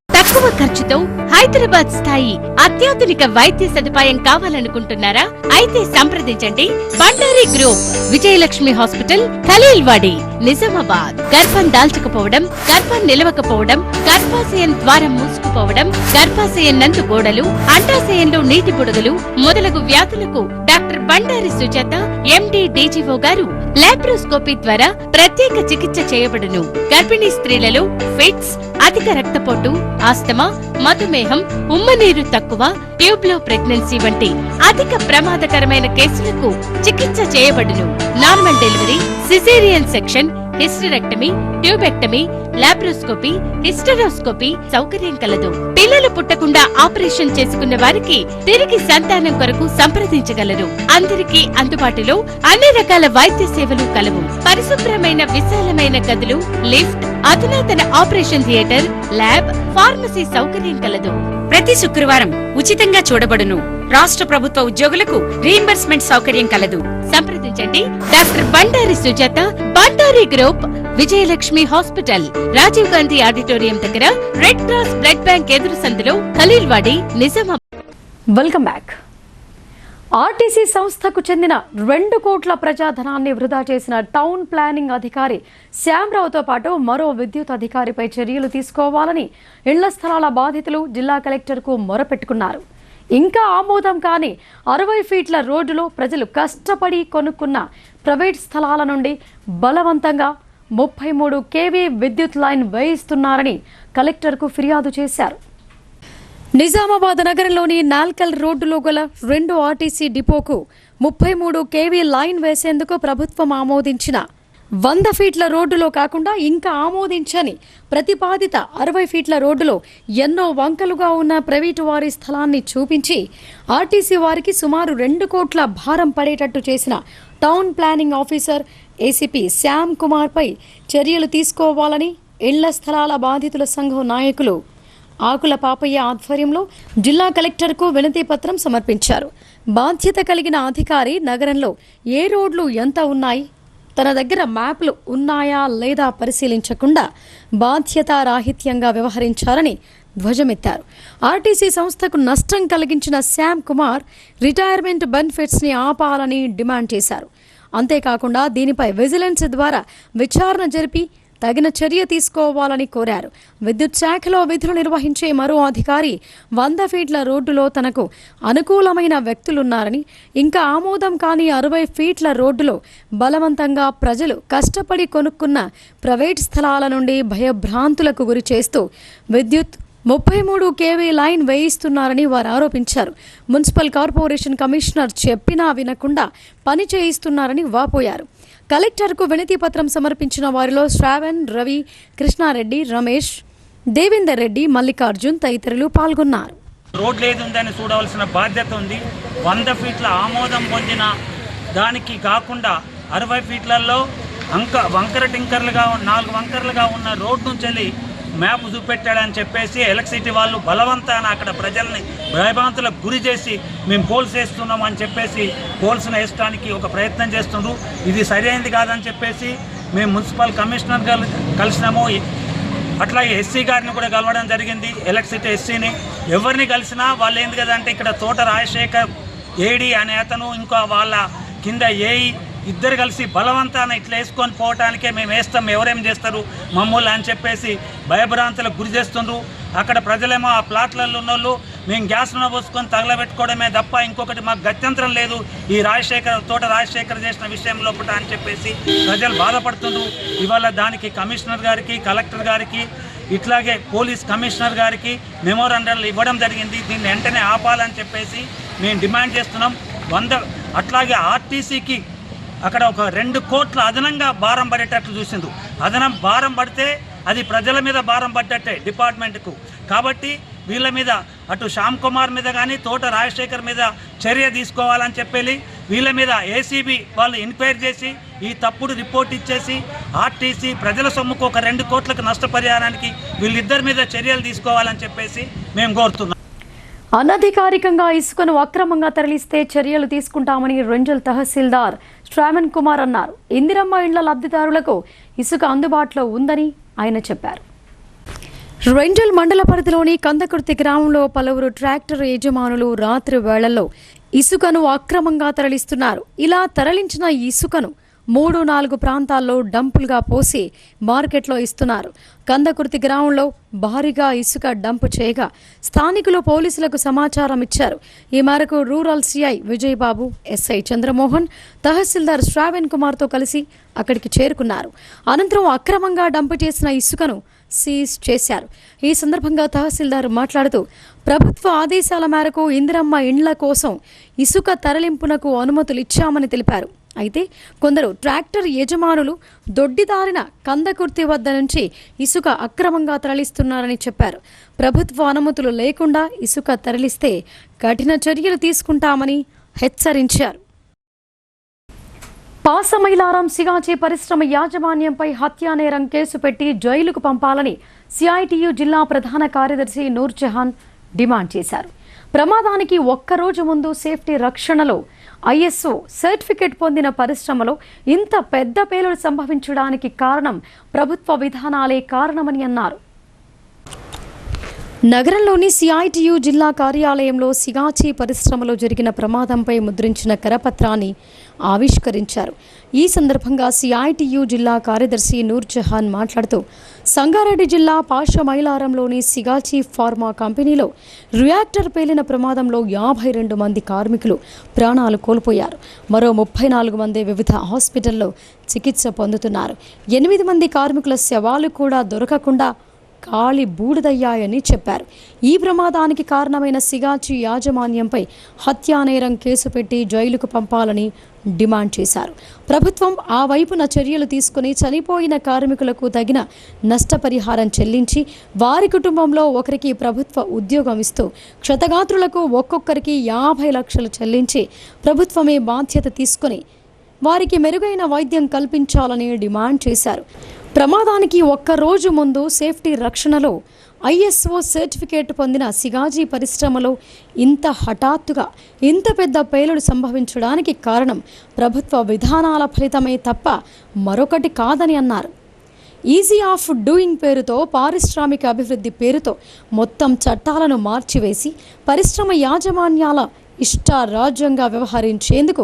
తక్కువ ఖర్చుతో హైదరాబాద్ స్థాయి అత్యాధునిక వైద్య సదుపాయం కావాలనుకుంటున్నారా? అయితే సంప్రదించండి బండారి గ్రూప్, విజయలక్ష్మి హాస్పిటల్, ఖలీల్వాడి, నిజామాబాద్. గర్భం దాల్చకపోవడం, గర్భం నిలవకపోవడం, గర్భాశయం ద్వారం మూసుకుపోవడం, గర్భాశయం నందు గోడలు, అండాశయంలో నీటి బుడగలు మొదలగు వ్యాధులకు డాక్టర్ బండారి సుజాత ఎండి డీజీఓ గారు లాప్రోస్కోపీ ద్వారా ప్రత్యేక చికిత్స చేయబడును. గర్భిణీ స్త్రీలలో ఫిట్స్, అధిక రక్తపోటు, ఆస్తమా, మధుమేహం, ఉమ్మనీరు తక్కువ, ట్యూబ్లో ప్రెగ్నెన్సీ వంటి అధిక ప్రమాదకరమైన కేసులకు చికిత్స చేయబడును. Normal delivery, caesarean section, hysterectomy, tubectomy, laparoscopy, hysteroscopy సౌకర్యం కలదు. పిల్లలు పుట్టకుండా ఆపరేషన్ చేసుకున్న వారికి తిరిగి సంతానం కొరకు సంప్రదించగలరు. అందరికీ అందుబాటులో అన్ని రకాల వైద్య సేవలు కలవు. పరిశుభ్రమైన విశాలమైన గదులు, లిఫ్ట్, అధునాతన ఆపరేషన్ థియేటర్, ల్యాబ్, ఫార్మసీ సౌకర్యం కలదు. ప్రతి శుక్రవారం ఉచితంగా చూడబడును. రాష్ట్ర ప్రభుత్వ ఉద్యోగులకు రీయింబర్స్మెంట్ సౌకర్యం కలదు. సంప్రదించండి doctor Bandari Sujatha, Bandari group, Vijayalakshmi hospital, Rajiv Gandhi auditorium దగ్గర, రెడ్ క్రాస్ బ్లడ్ బ్యాంక్ ఎదురు సందులో, Khaleelwadi, Nizamabad. Welcome back. RTC సంస్థకు చెందిన 2 కోట్ల ప్రజాధనాన్ని వృధా చేసిన టౌన్ ప్లానింగ్ అధికారి శ్యామరావుతో పాటు మరో విద్యుత్ అధికారిపై చర్యలు తీసుకోవాలని ఇళ్ల స్థలాల బాధితులు జిల్లా కలెక్టర్కు మొరపెట్టుకున్నారు. ఇంకా ఆమోదం కాని 60 ఫీట్ల రోడ్డులో ప్రజలు కష్టపడి కొనుక్కున్న ప్రైవేట్ స్థలాల నుండి బలవంతంగా 33 kV విద్యుత్ లైన్ వేయిస్తున్నారని కలెక్టర్కు ఫిర్యాదు చేశారు. నిజామాబాద్ నగరంలోని నాల్కల్ రోడ్డులో గల 2 ఆర్టీసీ డిపోకు 33 kV లైన్ వేసేందుకు ప్రభుత్వం ఆమోదించిన 100 ఫీట్ల రోడ్డులో కాకుండా ఇంకా ఆమోదించని ప్రతిపాదిత 60 ఫీట్ల రోడ్డులో ఎన్నో వంకలుగా ఉన్న ప్రైవేటు వారి స్థలాన్ని చూపించి ఆర్టీసీ వారికి సుమారు 2 కోట్ల భారం పడేటట్టు చేసిన town planning officer ACP Shyam కుమార్పై చర్యలు తీసుకోవాలని ఇళ్ల స్థలాల బాధితుల సంఘం నాయకులు ఆకుల పాపయ్య ఆధ్వర్యంలో జిల్లా కలెక్టర్కు వినతి పత్రం సమర్పించారు. బాధ్యత కలిగిన అధికారి నగరంలో ఏ రోడ్లు ఎంత ఉన్నాయి, తన దగ్గర మ్యాప్లు ఉన్నాయా లేదా పరిశీలించకుండా బాధ్యతారాహిత్యంగా వ్యవహరించారని ధ్వజమెత్తారు. ఆర్టీసీ సంస్థకు నష్టం కలిగించిన శ్యామ్ కుమార్ రిటైర్మెంట్ బెనిఫిట్స్ని ఆపాలని డిమాండ్ చేశారు. అంతేకాకుండా దీనిపై విజిలెన్స్ ద్వారా విచారణ జరిపి తగిన చర్య తీసుకోవాలని కోరారు. విద్యుత్ శాఖలో విధులు నిర్వహించే మరో అధికారి 100 ఫీట్ల రోడ్డులో తనకు అనుకూలమైన వ్యక్తులున్నారని, ఇంకా ఆమోదం కాని 60 ఫీట్ల రోడ్డులో బలవంతంగా ప్రజలు కష్టపడి కొనుక్కున్న ప్రైవేట్ స్థలాల నుండి భయభ్రాంతులకు గురి చేస్తూ విద్యుత్ 33 kV లైన్ వేయిస్తున్నారని వారు ఆరోపించారు. మున్సిపల్ కార్పొరేషన్ కమిషనర్ చెప్పినా వినకుండా పని చేయిస్తున్నారని వాపోయారు. కలెక్టర్కు వినతి పత్రం సమర్పించిన వారిలో శ్రావణ్, రవి, కృష్ణారెడ్డి, రమేష్, దేవేందర్ రెడ్డి, మల్లికార్జున్ తదితరులు పాల్గొన్నారు. రోడ్ లేదుందని చూడవలసిన బాధ్యత ఉంది. 100 ఫీట్ల ఆమోదం పొందిన దానికి కాకుండా 60 ఫీట్లలో వంకర టింకర్లుగా 4 వంకర్లుగా ఉన్న రోడ్ నుంచి వెళ్ళి మ్యాప్ చూపెట్టాడని చెప్పేసి ఎలక్ట్రిసిటీ వాళ్ళు బలవంతాన అక్కడ ప్రజల్ని భయభ్రాంతులకు గురి చేసి మేము పోల్స్ వేస్తున్నాం అని చెప్పేసి పోల్స్ను వేయడానికి ఒక ప్రయత్నం చేస్తున్నారు. ఇది సరైనది కాదని చెప్పేసి మేము మున్సిపల్ కమిషనర్ గారు కలిసినాము. అట్లాగే ఎస్సీ గారిని కూడా కలవడం జరిగింది. ఎలక్ట్రిసిటీ ఎస్సీని ఎవరిని కలిసినా వాళ్ళు ఏంది కదంటే ఇక్కడ తోట రాజశేఖర్ ఏడి అనే అతను ఇంకా వాళ్ళ కింద ఏఈ ఇద్దరు కలిసి బలవంతాన ఇట్లా వేసుకొని పోవటానికే మేము వేస్తాం, ఎవరేం చేస్తారు మమ్మల్ని అని చెప్పేసి భయభ్రాంతులకు గురి చేస్తుండ్రు. అక్కడ ప్రజలేమో ఆ ప్లాట్లలో ఉన్నోళ్ళు మేము గ్యాస్ను పోసుకొని తగలబెట్టుకోవడమే తప్ప ఇంకొకటి మాకు గత్యంతరం లేదు ఈ తోట రాజశేఖర్ చేసిన విషయం లోపల అని చెప్పేసి ప్రజలు బాధపడుతున్నారు. ఇవాళ దానికి కమిషనర్ గారికి, కలెక్టర్ గారికి, ఇట్లాగే పోలీస్ కమిషనర్ గారికి మెమోరాండాలు ఇవ్వడం జరిగింది. దీన్ని వెంటనే ఆపాలని చెప్పేసి మేము డిమాండ్ చేస్తున్నాం. అట్లాగే ఆర్టీసీకి అక్కడ ఒక 2 కోట్ల అదనంగా భారం పడేటట్లు చూసిండు. అదనం భారం పడితే అది ప్రజల మీద భారం పడ్డట్టే డిపార్ట్మెంట్కు. కాబట్టి వీళ్ళ మీద అటు శ్యామ్ కుమార్ మీద కానీ తోట రాజశేఖర్ మీద చర్య తీసుకోవాలని చెప్పి వీళ్ళ మీద ఏసీబీ వాళ్ళు ఎంక్వైరీ చేసి ఈ తప్పుడు రిపోర్ట్ ఇచ్చేసి ఆర్టీసీ ప్రజల సొమ్ముకు ఒక 2 కోట్లకు నష్టపరిహారానికి వీళ్ళిద్దరి మీద చర్యలు తీసుకోవాలని చెప్పేసి మేము కోరుతున్నాం. అనధికారికంగా ఇసుకను అక్రమంగా తరలిస్తే చర్యలు తీసుకుంటామని రెంజల్ తహసీల్దార్ శ్రావణ్ కుమార్ అన్నారు. ఇందిరమ్మ ఇండ్ల లబ్ధిదారులకు ఇసుక అందుబాటులో ఉందని ఆయన చెప్పారు. రెంజల్ మండల పరిధిలోని కందకుర్తి గ్రామంలో పలువురు ట్రాక్టర్ యజమానులు రాత్రి వేళల్లో ఇసుకను అక్రమంగా తరలిస్తున్నారు. ఇలా తరలించిన ఇసుకను 3-4 ప్రాంతాల్లో డంపులుగా పోసి మార్కెట్లో ఇస్తున్నారు. కందకుర్తి గ్రామంలో భారీగా ఇసుక డంపు చేయగా స్థానికులు పోలీసులకు సమాచారం ఇచ్చారు. ఈ మేరకు rural CI Vijayababu, SI Chandramohan, tahsildar Shravan కుమార్తో కలిసి అక్కడికి చేరుకున్నారు. అనంతరం అక్రమంగా డంపు చేసిన ఇసుకను సీజ్ చేశారు. ఈ సందర్భంగా తహసీల్దార్ మాట్లాడుతూ ప్రభుత్వ ఆదేశాల మేరకు ఇందిరమ్మ ఇండ్ల కోసం ఇసుక తరలింపునకు అనుమతులు ఇచ్చామని తెలిపారు. అయితే కొందరు ట్రాక్టర్ యజమానులు దొడ్డిదారిన కందకుర్తి వద్ద నుంచి ఇసుక అక్రమంగా తరలిస్తున్నారని చెప్పారు. ప్రభుత్వ అనుమతులు లేకుండా ఇసుక తరలిస్తే కఠిన చర్యలు తీసుకుంటామని హెచ్చరించారు. పాసమైలారం సిగాచి పరిశ్రమ యాజమాన్యంపై హత్యానేరం కేసు పెట్టి జైలుకు పంపాలని సిఐటియు జిల్లా ప్రధాన కార్యదర్శి నూర్జహాన్ డిమాండ్ చేశారు. ప్రమాదానికి ఒక్కరోజు ముందు సేఫ్టీ రక్షణలో ISO సర్టిఫికెట్ పొందిన పరిశ్రమలో ఇంత పెద్ద పేలుడు సంభవించడానికి కారణం ప్రభుత్వ విధానాలే కారణమని అన్నారు. నగరంలోని సిఐటియు జిల్లా కార్యాలయంలో సిగాచి పరిశ్రమలో జరిగిన ప్రమాదంపై ముద్రించిన కరపత్రాన్ని ఆవిష్కరించారు. ఈ సందర్భంగా సిఐటియు జిల్లా కార్యదర్శి నూర్జహాన్ మాట్లాడుతూ సంగారెడ్డి జిల్లా పాషమైలారంలోని సిగాచి ఫార్మా కంపెనీలో రియాక్టర్ పేలిన ప్రమాదంలో 52 మంది కార్మికులు ప్రాణాలు కోల్పోయారు. మరో 34 మంది వివిధ హాస్పిటల్లో చికిత్స పొందుతున్నారు. 8 మంది కార్మికుల శవాలు కూడా దొరకకుండా కాలి బూడిదయ్యాయని చెప్పారు. ఈ ప్రమాదానికి కారణమైన సిగాచి యాజమాన్యంపై హత్యానేరం కేసు పెట్టి జైలుకు పంపాలని డిమాండ్ చేశారు. ప్రభుత్వం ఆ వైపున చర్యలు తీసుకుని చనిపోయిన కార్మికులకు తగిన నష్టపరిహారం చెల్లించి వారి కుటుంబంలో ఒకరికి ప్రభుత్వ ఉద్యోగం ఇస్తూ క్షతగాత్రులకు ఒక్కొక్కరికి 50 లక్షలు చెల్లించి ప్రభుత్వమే బాధ్యత తీసుకుని వారికి మెరుగైన వైద్యం కల్పించాలని డిమాండ్ చేశారు. ప్రమాదానికి ఒక్కరోజు ముందు సేఫ్టీ రక్షణలో ISO సర్టిఫికేట్ పొందిన సిగాజీ పరిశ్రమలో ఇంత హఠాత్తుగా ఇంత పెద్ద పేలుడు సంభవించడానికి కారణం ప్రభుత్వ విధానాల ఫలితమే తప్ప మరొకటి కాదని అన్నారు. ఈజీ ఆఫ్ డూయింగ్ పేరుతో పారిశ్రామిక అభివృద్ధి పేరుతో మొత్తం చట్టాలను మార్చివేసి పరిశ్రమ యాజమాన్యాల ఇష్టారాజ్యంగా వ్యవహరించేందుకు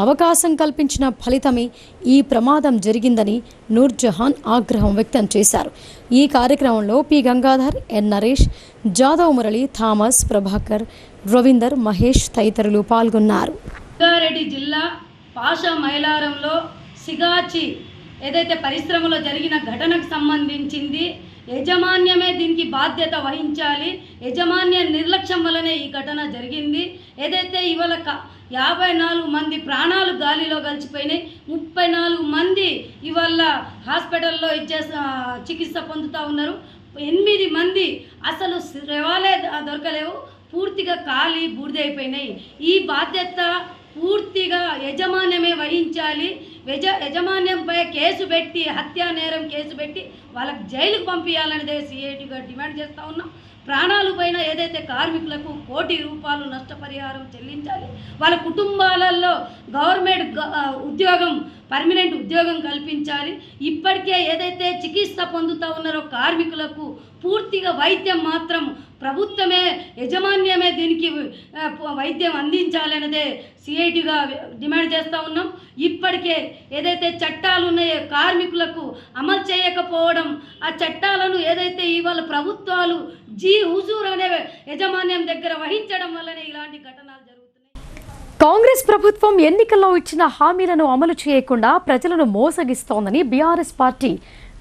అవకాశం కల్పించిన ఫలితమే ఈ ప్రమాదం జరిగిందని నూర్జహాన్ ఆగ్రహం వ్యక్తం చేశారు. ఈ కార్యక్రమంలో పి గంగాధర్, ఎన్ నరేష్, జాదవ్ మురళి, థామస్, ప్రభాకర్, రవీందర్, మహేష్ తదితరులు పాల్గొన్నారు. రంగారెడ్డి జిల్లా పాషమైలారంలో సిగాచి ఏదైతే పరిశ్రమలో జరిగిన ఘటనకు సంబంధించింది యజమాన్యమే దీనికి బాధ్యత వహించాలి. యజమాన్య నిర్లక్ష్యం వల్లనే ఈ ఘటన జరిగింది. ఏదైతే ఇవాళ 54 మంది ప్రాణాలు గాలిలో కలిసిపోయినాయి. 34 మంది ఇవాళ హాస్పిటల్లో చికిత్స పొందుతూ ఉన్నారు. 8 మంది అసలు శవాలే దొరకలేవు, పూర్తిగా కాలి బూడిదైపోయినాయి. ఈ బాధ్యత పూర్తిగా యజమాన్యమే వహించాలి. యజమాన్యంపై కేసు పెట్టి హత్యా నేరం కేసు పెట్టి వాళ్ళకి జైలుకు పంపించాలనేదే సిఐటిగా డిమాండ్ చేస్తూ ఉన్నాం. ప్రాణాలు పైన ఏదైతే కార్మికులకు 1 కోటి రూపాయలు నష్టపరిహారం చెల్లించాలి. వాళ్ళ కుటుంబాలలో గవర్నమెంట్ ఉద్యోగం, పర్మనెంట్ ఉద్యోగం కల్పించాలి. ఇప్పటికే ఏదైతే చికిత్స పొందుతూ ఉన్నారో కార్మికులకు పూర్తిగా వైద్యం మాత్రం ప్రభుత్వమే యజమాన్యమే దీనికి వైద్యం అందించాలనేదే సిఐటిగా డిమాండ్ చేస్తూ ఉన్నాం. ఇప్పటికే ఏదైతే చట్టాలు ఉన్నాయో కార్మికులకు అమలు చేయకపోవడం, ఆ చట్టాలను ఏదైతే ఇవాళ ప్రభుత్వాలు జీ హుజూర్ అనే యాజమాన్యం దగ్గర వహించడం వల్లనే ఇలాంటి ఘటనలు జరుగుతున్నాయి. కాంగ్రెస్ ప్రభుత్వం ఎన్నికల్లో ఇచ్చిన హామీలను అమలు చేయకుండా ప్రజలను మోసగిస్తోందని BRS party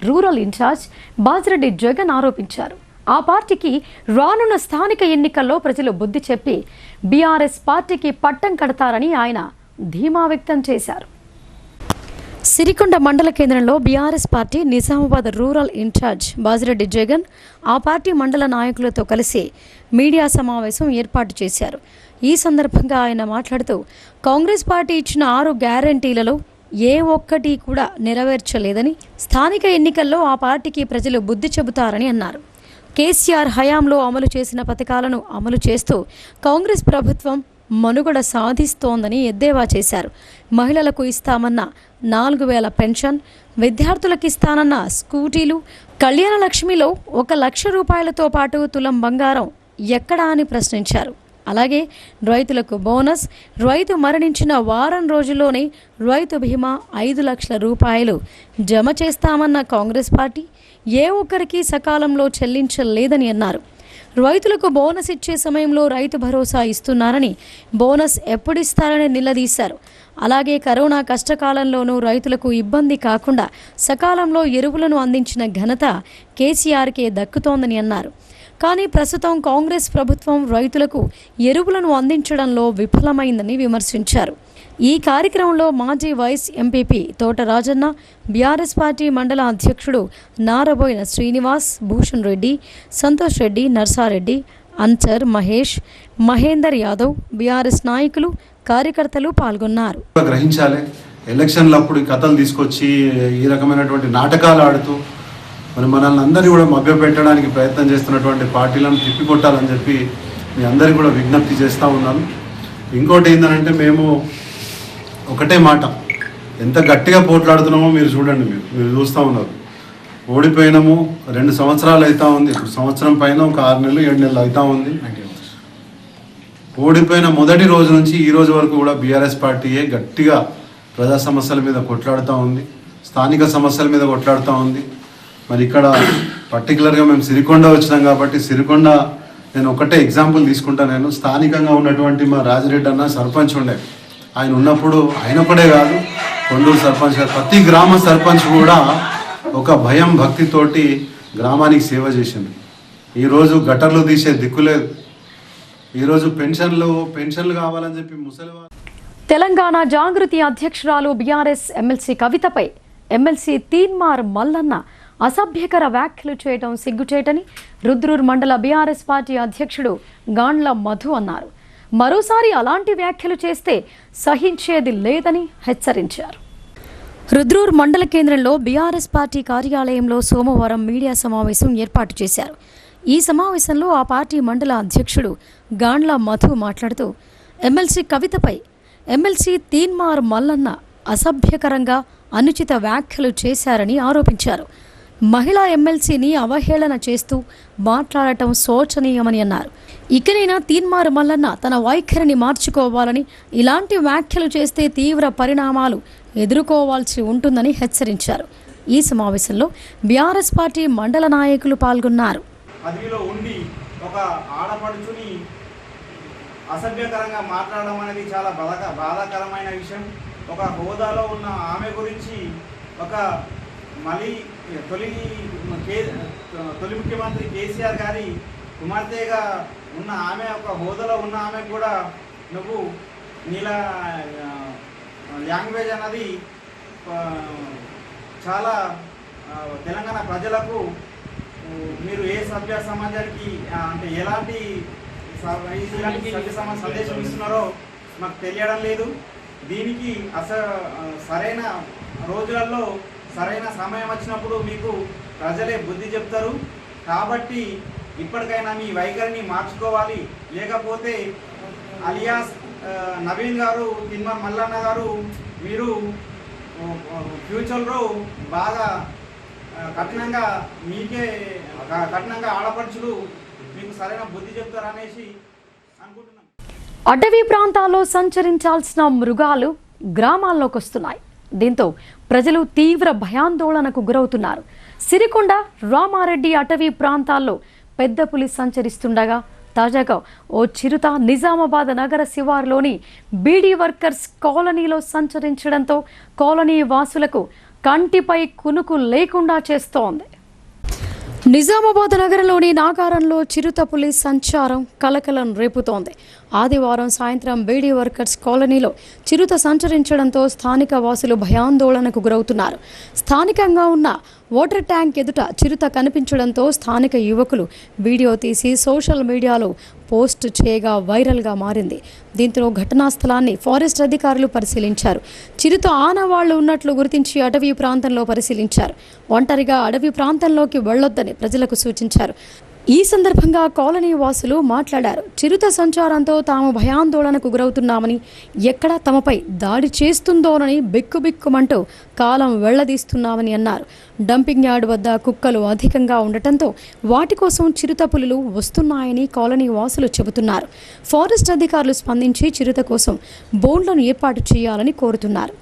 rural incharge Bajireddy Jagan ఆరోపించారు. ఆ పార్టీకి రానున్న స్థానిక ఎన్నికల్లో ప్రజలు బుద్ధి చెప్పి బీఆర్ఎస్ పార్టీకి పట్టం కడతారని ఆయన ధీమా వ్యక్తం చేశారు. సిరికొండ మండల కేంద్రంలో BRS party Nizamabad rural incharge Bajireddy Jagan ఆ పార్టీ మండల నాయకులతో కలిసి మీడియా సమావేశం ఏర్పాటు చేశారు. ఈ సందర్భంగా ఆయన మాట్లాడుతూ కాంగ్రెస్ పార్టీ ఇచ్చిన 6 గ్యారంటీలలో ఏ ఒక్కటి కూడా నెరవేర్చలేదని, స్థానిక ఎన్నికల్లో ఆ పార్టీకి ప్రజలు బుద్ధి చెబుతారని అన్నారు. కేసీఆర్ హయాంలో అమలు చేసిన పథకాలను అమలు చేస్తూ కాంగ్రెస్ ప్రభుత్వం మనుగడ సాధిస్తోందని ఎద్దేవా చేశారు. మహిళలకు ఇస్తామన్న 4000 పెన్షన్, విద్యార్థులకు ఇస్తానన్న స్కూటీలు, కళ్యాణ లక్ష్మిలో 1 లక్ష రూపాయలతో పాటు తులం బంగారం ఎక్కడా అని ప్రశ్నించారు. అలాగే రైతులకు బోనస్, రైతు మరణించిన వారం రోజుల్లోనే రైతు బీమా 5 లక్షల రూపాయలు జమ చేస్తామన్న కాంగ్రెస్ పార్టీ ఏ ఒక్కరికి సకాలంలో చెల్లించలేదని అన్నారు. రైతులకు బోనస్ ఇచ్చే సమయంలో రైతు భరోసా ఇస్తున్నారని, బోనస్ ఎప్పుడిస్తారని నిలదీశారు. అలాగే కరోనా కష్టకాలంలోనూ రైతులకు ఇబ్బంది కాకుండా సకాలంలో ఎరువులను అందించిన ఘనత కేసీఆర్కే దక్కుతోందని అన్నారు. కానీ ప్రస్తుతం కాంగ్రెస్ ప్రభుత్వం రైతులకు ఎరువులను అందించడంలో విఫలమైందని విమర్శించారు. ఈ కార్యక్రమంలో మాజీ వైస్ ఎంపీపీ తోట రాజన్న, బీఆర్ఎస్ పార్టీ మండల అధ్యక్షుడు నారబోయిన శ్రీనివాస్, భూషణ్ రెడ్డి, సంతోష్ రెడ్డి, నర్సారెడ్డి, అన్సర్, మహేష్, మహేందర్ యాదవ్, బీఆర్ఎస్ నాయకులు, కార్యకర్తలు పాల్గొన్నారు. గ్రహించాలి, ఎలక్షన్లప్పుడు కథలు తీసుకొచ్చి ఈ రకమైనటువంటి నాటకాలు ఆడుతూ మరి మనల్ని అందరినీ కూడా మభ్యపెట్టడానికి ప్రయత్నం చేస్తున్నటువంటి పార్టీలను తిప్పికొట్టాలని చెప్పి మీ అందరికీ కూడా విజ్ఞప్తి చేస్తూ ఉన్నాను. ఇంకోటి ఏంటంటే మేము ఒకటే మాట, ఎంత గట్టిగా పోట్లాడుతున్నామో మీరు చూడండి, మీరు చూస్తూ ఉన్నారు. ఓడిపోయినాము, 2 సంవత్సరాలు అవుతా ఉంది, ఇప్పుడు సంవత్సరం పైన ఒక 6 నెలలు 7 నెలలు అవుతా ఉంది. ఓడిపోయిన మొదటి రోజు నుంచి ఈ రోజు వరకు కూడా బీఆర్ఎస్ పార్టీయే గట్టిగా ప్రజా సమస్యల మీద కొట్లాడుతూ ఉంది, స్థానిక సమస్యల మీద కొట్లాడుతూ ఉంది. మరి ఇక్కడ పర్టికులర్గా మేము సిరికొండ వచ్చినాం కాబట్టి సిరికొండ నేను ఒకటే ఎగ్జాంపుల్ తీసుకుంటా. నేను స్థానికంగా ఉన్నటువంటి మా రాజిరెడ్డి అన్న సర్పంచ్ ఉండే, ఆయన ఉన్నప్పుడు ఆయన ఒకటే కాదు, కొండూరు సర్పంచ్ గారు, ప్రతి గ్రామ సర్పంచ్ కూడా ఒక భయం భక్తితోటి గ్రామానికి సేవ చేసింది. ఈరోజు గటర్లు తీసే దిక్కులేదు, ఈరోజు పెన్షన్లు కావాలని చెప్పి ముసలివారు. తెలంగాణ జాగృతి అధ్యక్షురాలు బీఆర్ఎస్ ఎమ్మెల్సీ కవితపై ఎమ్మెల్సీ తీన్మార్ మల్లన్న అసభ్యకర వ్యాఖ్యలు చేయడం సిగ్గుచేటని రుద్రూర్ మండల బీఆర్ఎస్ పార్టీ అధ్యక్షుడు గాండ్ల మధు అన్నారు. మరోసారి అలాంటి వ్యాఖ్యలు చేస్తే సహించేది లేదని హెచ్చరించారు. రుద్రూర్ మండల కేంద్రంలో బీఆర్ఎస్ పార్టీ కార్యాలయంలో సోమవారం మీడియా సమావేశం ఏర్పాటు చేశారు. ఈ సమావేశంలో ఆ పార్టీ మండల అధ్యక్షుడు గాండ్ల మధు మాట్లాడుతూ ఎమ్మెల్సీ కవితపై ఎమ్మెల్సీ తీన్మార్ మల్లన్న అసభ్యకరంగా అనుచిత వ్యాఖ్యలు చేశారని ఆరోపించారు. మహిళా ఎమ్మెల్సీని అవహేళన చేస్తూ మాట్లాడటం శోచనీయమని అన్నారు. ఇకనైనా తీన్మార్ మల్లన్న తన వైఖరిని మార్చుకోవాలని, ఇలాంటి వ్యాఖ్యలు చేస్తే తీవ్ర పరిణామాలు ఎదుర్కోవాల్సి ఉంటుందని హెచ్చరించారు. ఈ సమావేశంలో బీఆర్ఎస్ పార్టీ మండల నాయకులు పాల్గొన్నారు. పదవిలో ఉండి ఒక ఆడపడుచుని అసభ్యకరంగా మాట్లాడడం అనేది చాలా బాధాకరమైన విషయం. ఒక హోదాలో ఉన్న ఆమె గురించి ఒక మళ్ళీ తొలి ముఖ్యమంత్రి కేసీఆర్ గారి కుమార్తెగా ఉన్న ఆమె, ఒక హోదాలో ఉన్న ఆమె కూడా నువ్వు నీలా లాంగ్వేజ్ అన్నది చాలా తెలంగాణ ప్రజలకు మీరు ఏ సభ్య సమాజానికి అంటే ఎలాంటి సందేశం ఇస్తున్నారో మాకు తెలియడం లేదు. దీనికి సరైన రోజులలో సరైన సమయం వచ్చినప్పుడు మీకు ప్రజలే బుద్ధి చెప్తారు. కాబట్టి ఇప్పటికైనా మీ వైఖరిని మార్చుకోవాలి. లేకపోతే అలియాస్ నవీన్ గారు, తీన్మార్ మల్లన్న గారు, మీరు ఫ్యూచర్లో బాగా కఠినంగా ఆడపడుచులు మీకు సరైన బుద్ధి చెప్తారనేసి అనుకుంటున్నాం. అటవీ ప్రాంతాల్లో సంచరించాల్సిన మృగాలు గ్రామాల్లోకి వస్తున్నాయి. దీంతో ప్రజలు తీవ్ర భయాందోళనకు గురవుతున్నారు. సిరికొండ, రామారెడ్డి అటవీ ప్రాంతాల్లో పెద్ద పులి సంచరిస్తుండగా తాజాగా ఓ చిరుత నిజామాబాద్ నగర శివారులోని బీడీ వర్కర్స్ కాలనీలో సంచరించడంతో కాలనీ వాసులకు కంటిపై కునుకు లేకుండా చేస్తోంది. నిజామాబాద్ నగరంలోని నాగారంలో చిరుత పులి సంచారం కలకలం రేపుతోంది. ఆదివారం సాయంత్రం బీడీ వర్కర్స్ కాలనీలో చిరుత సంచరించడంతో స్థానిక వాసులు భయాందోళనకు గురవుతున్నారు. స్థానికంగా ఉన్న వాటర్ ట్యాంక్ ఎదుట చిరుత కనిపించడంతో స్థానిక యువకులు వీడియో తీసి సోషల్ మీడియాలో పోస్ట్ చేయగా వైరల్గా మారింది. దీంతో ఘటనా స్థలాన్ని ఫారెస్ట్ అధికారులు పరిశీలించారు. చిరుత ఆనవాళ్లు ఉన్నట్లు గుర్తించి అటవీ ప్రాంతంలో పరిశీలించారు. ఒంటరిగా అడవి ప్రాంతంలోకి వెళ్లొద్దని ప్రజలకు సూచించారు. ఈ సందర్భంగా కాలనీ వాసులు మాట్లాడారు. చిరుత సంచారంతో తాము భయాందోళనకు గురవుతున్నామని, ఎక్కడ తమపై దాడి చేస్తుందోనని బిక్కుబిక్కుమంటూ కాలం వెళ్లదీస్తున్నామని అన్నారు. డంపింగ్ యార్డ్ వద్ద కుక్కలు అధికంగా ఉండటంతో వాటి కోసం చిరుత పులులు వస్తున్నాయని కాలనీ వాసులు చెబుతున్నారు. ఫారెస్ట్ అధికారులు స్పందించి చిరుత కోసం బోన్లను ఏర్పాటు చేయాలని కోరుతున్నారు.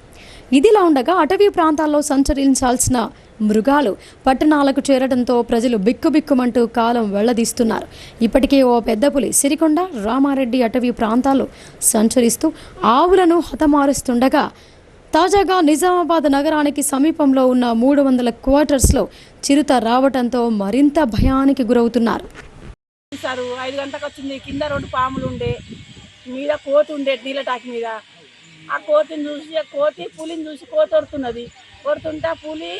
ఇదిలా ఉండగా అటవీ ప్రాంతాల్లో సంచరించాల్సిన మృగాలు పట్టణాలకు చేరడంతో ప్రజలు బిక్కుబిక్కుమంటూ కాలం వెళ్లదీస్తున్నారు. ఇప్పటికే ఓ పెద్ద పులి సిరికొండ, రామారెడ్డి అటవీ ప్రాంతాల్లో సంచరిస్తూ ఆవులను హతమారుస్తుండగా తాజాగా నిజామాబాద్ నగరానికి సమీపంలో ఉన్న 300 క్వార్టర్స్లో చిరుత రావడంతో మరింత భయానికి గురవుతున్నారు. 5 గంటలకు వచ్చింది. కింద 2 పాములు ఉండే, మీద కోతి ఉండే, నీళ్ళ టాకి మీద. ఆ కోతిని చూసి పులిని చూసి కోతి వరుతున్నది. వరుతుంటే ఆ పులి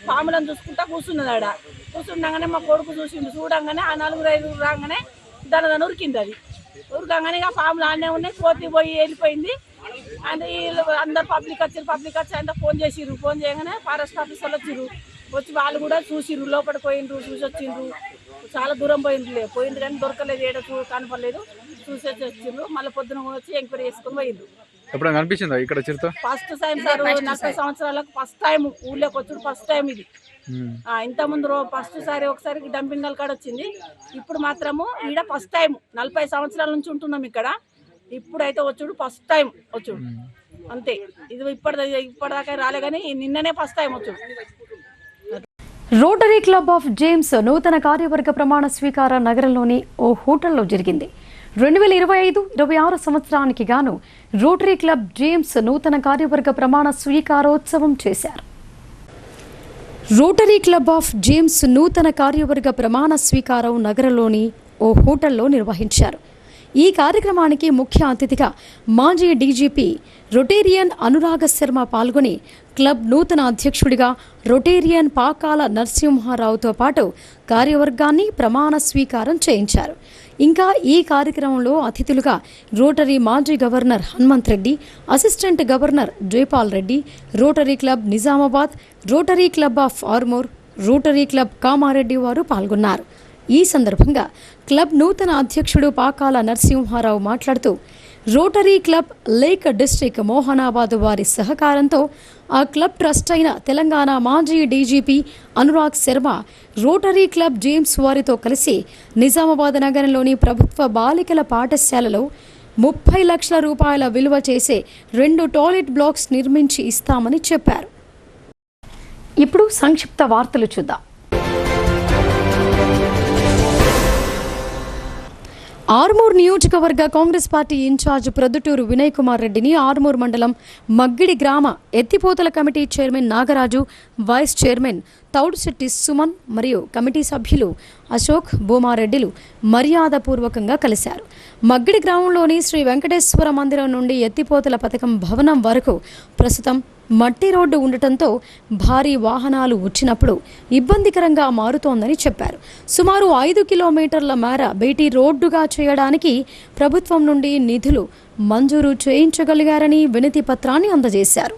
పాములను చూసుకుంటా కూర్చున్నది. ఆడ కూర్చుండగానే మా కొడుకు చూడంగానే ఆ 4-5 రాగానే దాని ఉరికింది. అది ఉరకంగానే ఇక పాములు ఆడనే ఉన్నాయి. కోతి పోయి వెళ్ళిపోయింది. అంటే వీళ్ళు అందరు పబ్లిక్ వచ్చి అంతా ఫోన్ చేయగానే ఫారెస్ట్ ఆఫీసర్లు వచ్చి వాళ్ళు కూడా చూసిర్రు. లోపలికి పోయిండ్రు, చూసి వచ్చిండ్రు. చాలా దూరం పోయిండ్రు కానీ దొరకలేదు, ఏడ కనపడలేదు. చూసి వచ్చిండ్రు. మళ్ళీ పొద్దున వచ్చి ఎంక్వైరీ చేసుకుని పోయిండ్రు. ఎప్పుడు కనిపించిందా ఇక్కడ చిరుత? ఫస్ట్ టైం సార్, 40 సంవత్సరాలకు ఫస్ట్ టైం ఊళ్ళోకి వచ్చుడు. ఫస్ట్ టైం ఇది. ఇంత ముందు ఫస్ట్ సారి ఒకసారి డంపింగ్ కాడ వచ్చింది. ఇప్పుడు మాత్రము ఈడ ఫస్ట్ టైం. 40 సంవత్సరాల నుంచి ఉంటున్నాం ఇక్కడ. ఇప్పుడైతే వచ్చుడు ఫస్ట్ టైం వచ్చుడు అంతే. ఇది ఇప్పటిదాకా రాలే కానీ నిన్ననే ఫస్ట్ టైం వచ్చుడు. రోటరీ క్లబ్ ఆఫ్ జేమ్స్ నూతన కార్యవర్గ ప్రమాణ స్వీకారం నగరంలోని ఓ హోటల్లో జరిగింది. 2025-26 సంవత్సరానికి గాను రోటరీ క్లబ్ జేమ్స్ నూతన కార్యవర్గ ప్రమాణ స్వీకారోత్సవం చేశారు. రోటరీ క్లబ్ ఆఫ్ జేమ్స్ నూతన కార్యవర్గ ప్రమాణ స్వీకారం నగరంలోని ఓ హోటల్లో నిర్వహించారు. ఈ కార్యక్రమానికి ముఖ్య అతిథిగా మాజీ డీజీపీ రొటేరియన్ అనురాగ శర్మ పాల్గొని క్లబ్ నూతన అధ్యక్షుడిగా రొటేరియన్ పాకాల నరసింహారావుతో పాటు కార్యవర్గాన్ని ప్రమాణ స్వీకారం చేయించారు. ఇంకా ఈ కార్యక్రమంలో అతిథులుగా రోటరీ మాజీ governor Hanumanth Reddy, assistant governor Jaipal Reddy, rotary club Nizamabad, rotary Club of Armoor, rotary club Kamareddy వారు పాల్గొన్నారు. ఈ సందర్భంగా క్లబ్ నూతన అధ్యక్షుడు పాకాల నరసింహారావు మాట్లాడుతూ రోటరీ క్లబ్ లేక్ డిస్ట్రిక్ట్ మోహనాబాద్ వారి సహకారంతో ఆ క్లబ్ ట్రస్ట్ అయిన తెలంగాణ మాజీ DGP Anurag Sharma rotary club James వారితో కలిసి నిజామాబాద్ నగరంలోని ప్రభుత్వ బాలికల పాఠశాలలో 30 లక్షల రూపాయల విలువ చేసే 2 టాయిలెట్ బ్లాక్స్ నిర్మించి ఇస్తామని చెప్పారు. ఇప్పుడు సంక్షిప్త వార్తలు చూద్దాం. ఆర్మూర్ నియోజకవర్గ కాంగ్రెస్ పార్టీ ఇన్ఛార్జ్ ప్రొద్దుటూరు వినయ్ కుమార్ రెడ్డిని ఆర్మూర్ మండలం మగ్గిడి గ్రామ ఎత్తిపోతల committee chairman Nagaraju, vice chairman Thoudusetti Suman మరియు కమిటీ సభ్యులు అశోక్, భూమారెడ్డిలు మర్యాదపూర్వకంగా కలిశారు. మగ్గిడి గ్రామంలోని శ్రీ వెంకటేశ్వర మందిరం నుండి ఎత్తిపోతల పథకం భవనం వరకు ప్రస్తుతం మట్టి రోడ్డు ఉండటంతో భారీ వాహనాలు వచ్చినప్పుడు ఇబ్బందికరంగా మారుతోందని చెప్పారు. సుమారు 5 కిలోమీటర్ల మేర బీటీ రోడ్డుగా చేయడానికి ప్రభుత్వం నుండి నిధులు మంజూరు చేయించగలిగారని వినతి పత్రాన్ని అందజేశారు.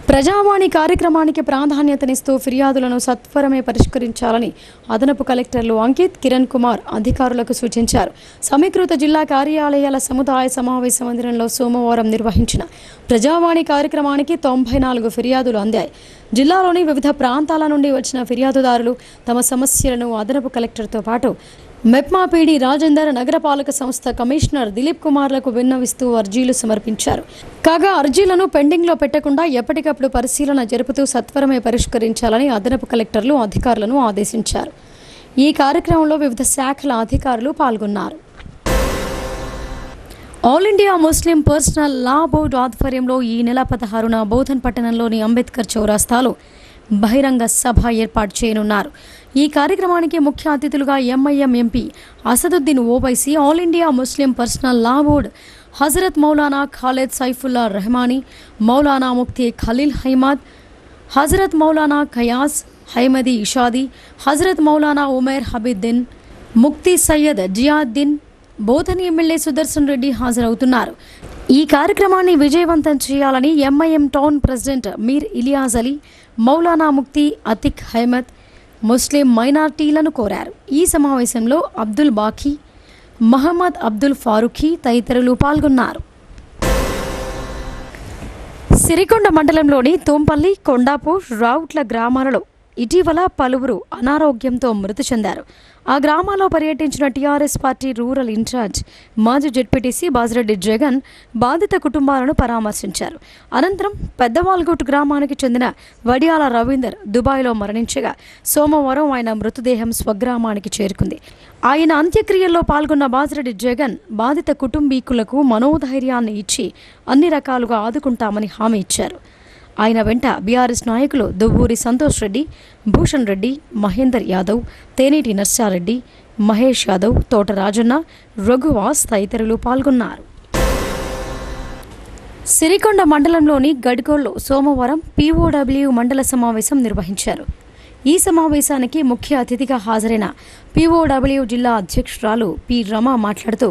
ప్రజావాణి కార్యక్రమానికి ప్రాధాన్యతనిస్తూ ఫిర్యాదులను సత్వరమే పరిష్కరించాలని అదనపు కలెక్టర్లు అంకిత్, కిరణ్ కుమార్ అధికారులకు సూచించారు. సమీకృత జిల్లా కార్యాలయాల సముదాయ సమావేశ మందిరంలో సోమవారం నిర్వహించిన ప్రజావాణి కార్యక్రమానికి 94 ఫిర్యాదులు అందాయి. జిల్లాలోని వివిధ ప్రాంతాల నుండి వచ్చిన ఫిర్యాదుదారులు తమ సమస్యలను అదనపు కలెక్టర్తో పాటు మెప్మా పీడీ రాజేందర్, నగరపాలక సంస్థ కమిషనర్ దిలీప్ కుమార్లకు విన్నవిస్తూ అర్జీలు సమర్పించారు. కాగా అర్జీలను పెండింగ్లో పెట్టకుండా ఎప్పటికప్పుడు పరిశీలన జరుపుతూ సత్వరమే పరిష్కరించాలని అదనపు కలెక్టర్లు అధికారులను ఆదేశించారు. ఈ కార్యక్రమంలో వివిధ శాఖల అధికారులు పాల్గొన్నారు. All India Muslim Personal Law board ఆధ్వర్యంలో ఈ నెల 16న బోధన్ పట్టణంలోని అంబేద్కర్ చౌరాస్తాలో బహిరంగ సభ ఏర్పాటు చేయనున్నారు. ఈ కార్యక్రమానికి ముఖ్య అతిథులుగా MIM MP Asaduddin Owaisi, All India Muslim Personal Law Board Hazrat Maulana Khalid Saifullah Rahmani, Maulana Mufti Khalil Ahmed, Hazrat Maulana Khayas Ahmadi Ishadi, Hazrat Maulana Umer Habeeduddin, Mufti Syed Ziauddin, Bodhan MLA Sudarshan Reddy హాజరవుతున్నారు. ఈ కార్యక్రమాన్ని విజయవంతం చేయాలని MIM town president Mir Iliyaz Ali, Maulana Mufti Atiq Ahmed Muslim మైనార్టీలను కోరారు. ఈ సమావేశంలో అబ్దుల్ బాఖీ, మహమ్మద్ అబ్దుల్ ఫారూఖీ తదితరులు పాల్గొన్నారు. సిరికొండ మండలంలోని తోంపల్లి, కొండాపూర్, రావుట్ల గ్రామాలలో ఇటీవల పలువురు అనారోగ్యంతో మృతి చెందారు. ఆ గ్రామాల్లో పర్యటించిన టీఆర్ఎస్ పార్టీ రూరల్ ఇన్ఛార్జ్ మాజీ జెడ్పీటీసీ బాజిరెడ్డి జగన్ బాధిత కుటుంబాలను పరామర్శించారు. అనంతరం పెద్దవాల్గోట్ గ్రామానికి చెందిన వడియాల రవీందర్ దుబాయ్లో మరణించగా సోమవారం ఆయన మృతదేహం స్వగ్రామానికి చేరుకుంది. ఆయన అంత్యక్రియల్లో పాల్గొన్న బాజిరెడ్డి జగన్ బాధిత కుటుంబీకులకు మనోధైర్యాన్ని ఇచ్చి అన్ని రకాలుగా ఆదుకుంటామని హామీ ఇచ్చారు. ఆయన వెంట బీఆర్ఎస్ నాయకులు దువ్వూరి సంతోష్ రెడ్డి, భూషణ్ రెడ్డి, మహేందర్ యాదవ్, తేనేటి నర్సారెడ్డి, మహేష్ యాదవ్, తోట రాజన్న, రఘువాస్ తదితరులు పాల్గొన్నారు. సిరికొండ మండలంలోని గడ్గోల్లో సోమవారం పీఓడబ్ల్యూ మండల సమావేశం నిర్వహించారు. ఈ సమావేశానికి ముఖ్య అతిథిగా హాజరైన పీఓడబ్ల్యూ జిల్లా అధ్యక్షురాలు పి రమ మాట్లాడుతూ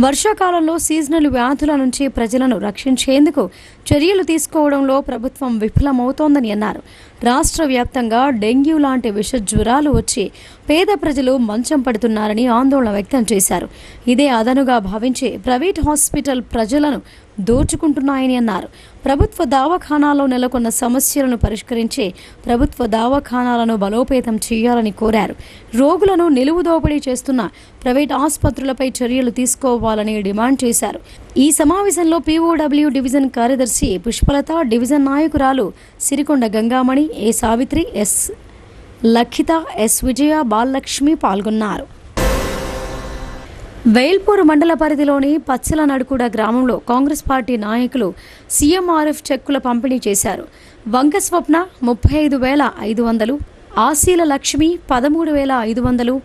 వర్షాకాలంలో సీజనల్ వ్యాధుల నుంచి ప్రజలను రక్షించేందుకు చర్యలు తీసుకోవడంలో ప్రభుత్వం విఫలమవుతోందని అన్నారు. రాష్ట్ర వ్యాప్తంగా డెంగ్యూ లాంటి విష జ్వరాలు వచ్చి పేద ప్రజలు మంచం పడుతున్నారని ఆందోళన వ్యక్తం చేశారు. ఇదే అదనుగా భావించి ప్రైవేట్ హాస్పిటల్ ప్రజలను దోచుకుంటున్నాయని అన్నారు. ప్రభుత్వ దవాఖానాల్లో నెలకొన్న సమస్యలను పరిష్కరించి ప్రభుత్వ దవాఖానాలను బలోపేతం చేయాలని కోరారు. రోగులను నిలువు దోపిడీ చేస్తున్న ప్రైవేట్ ఆసుపత్రులపై చర్యలు తీసుకోవాలని డిమాండ్ చేశారు. ఈ సమావేశంలో పీఓడబ్ల్యూ డివిజన్ కార్యదర్శి పుష్పలత, డివిజన్ నాయకురాలు సిరికొండ గంగామణి, ఏ సావిత్రి, ఎస్ లఖిత, ఎస్ విజయ, బాలలక్ష్మి పాల్గొన్నారు. వేల్పూర్ మండల పరిధిలోని పచ్చల నడుకుడ గ్రామంలో కాంగ్రెస్ పార్టీ నాయకులు సీఎంఆర్ఎఫ్ చెక్కుల పంపిణీ చేశారు. వంక స్వప్న 35,500, ఆశీల లక్ష్మి 13,500,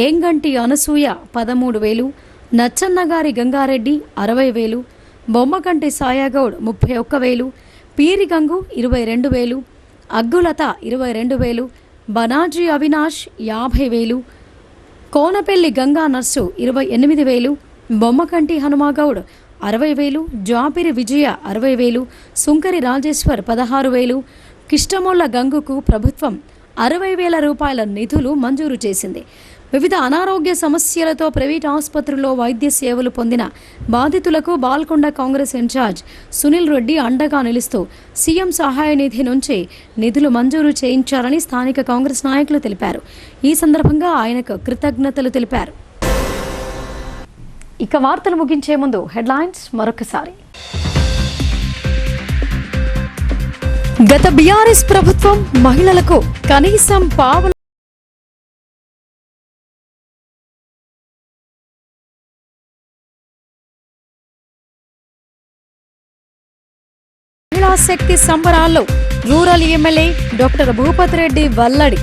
ఏంగంటి అనసూయ 13,000, నచ్చన్నగారి గంగారెడ్డి 60,000, బొమ్మకంటి సాయాగౌడ్ 31,000, పీరి గంగు 22,000, అగ్గులత 22,000, బనాజీ అవినాష్ 50,000, కోనపెల్లి గంగా నర్సు 28,000, బొమ్మకంటి హనుమాగౌడ్ 60,000, జాపిరి విజయ 60,000, సుంకరి రాజేశ్వర్ 16,000, కిష్టమొల్ల గంగుకు ప్రభుత్వం 60,000 రూపాయల నిధులు మంజూరు చేసింది. వివిధ అనారోగ్య సమస్యలతో ప్రైవేట్ ఆసుపత్రుల్లో వైద్య సేవలు పొందిన బాధితులకు బాల్కొండ కాంగ్రెస్ ఇన్ఛార్జ్ సునీల్ రెడ్డి అండగా నిలుస్తూ సీఎం సహాయ నిధి నుంచి నిధులు మంజూరు చేయించారని స్థానిక కాంగ్రెస్ నాయకులు తెలిపారు. ఈ సందర్భంగా ఆయనకు కృతజ్ఞతలు తెలిపారు. ఇక వార్తలు ముగించే ముందు హెడ్లైన్స్ మరొకసారి. గత బీఆర్ఎస్ ప్రభుత్వం మహిళలకు కనీసం పావల మహిళా శక్తి సంబరాల్లో రూరల్ ఎమ్మెల్యే డాక్టర్ భూపతిరెడ్డి వల్లడి.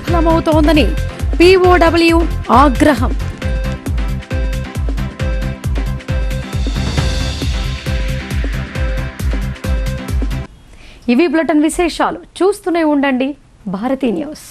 విఫలమవుతోందని POW ఆగ్రహం. ఇవి బులెటిన్ విశేషాలు. చూస్తూనే ఉండండి భారతీ న్యూస్.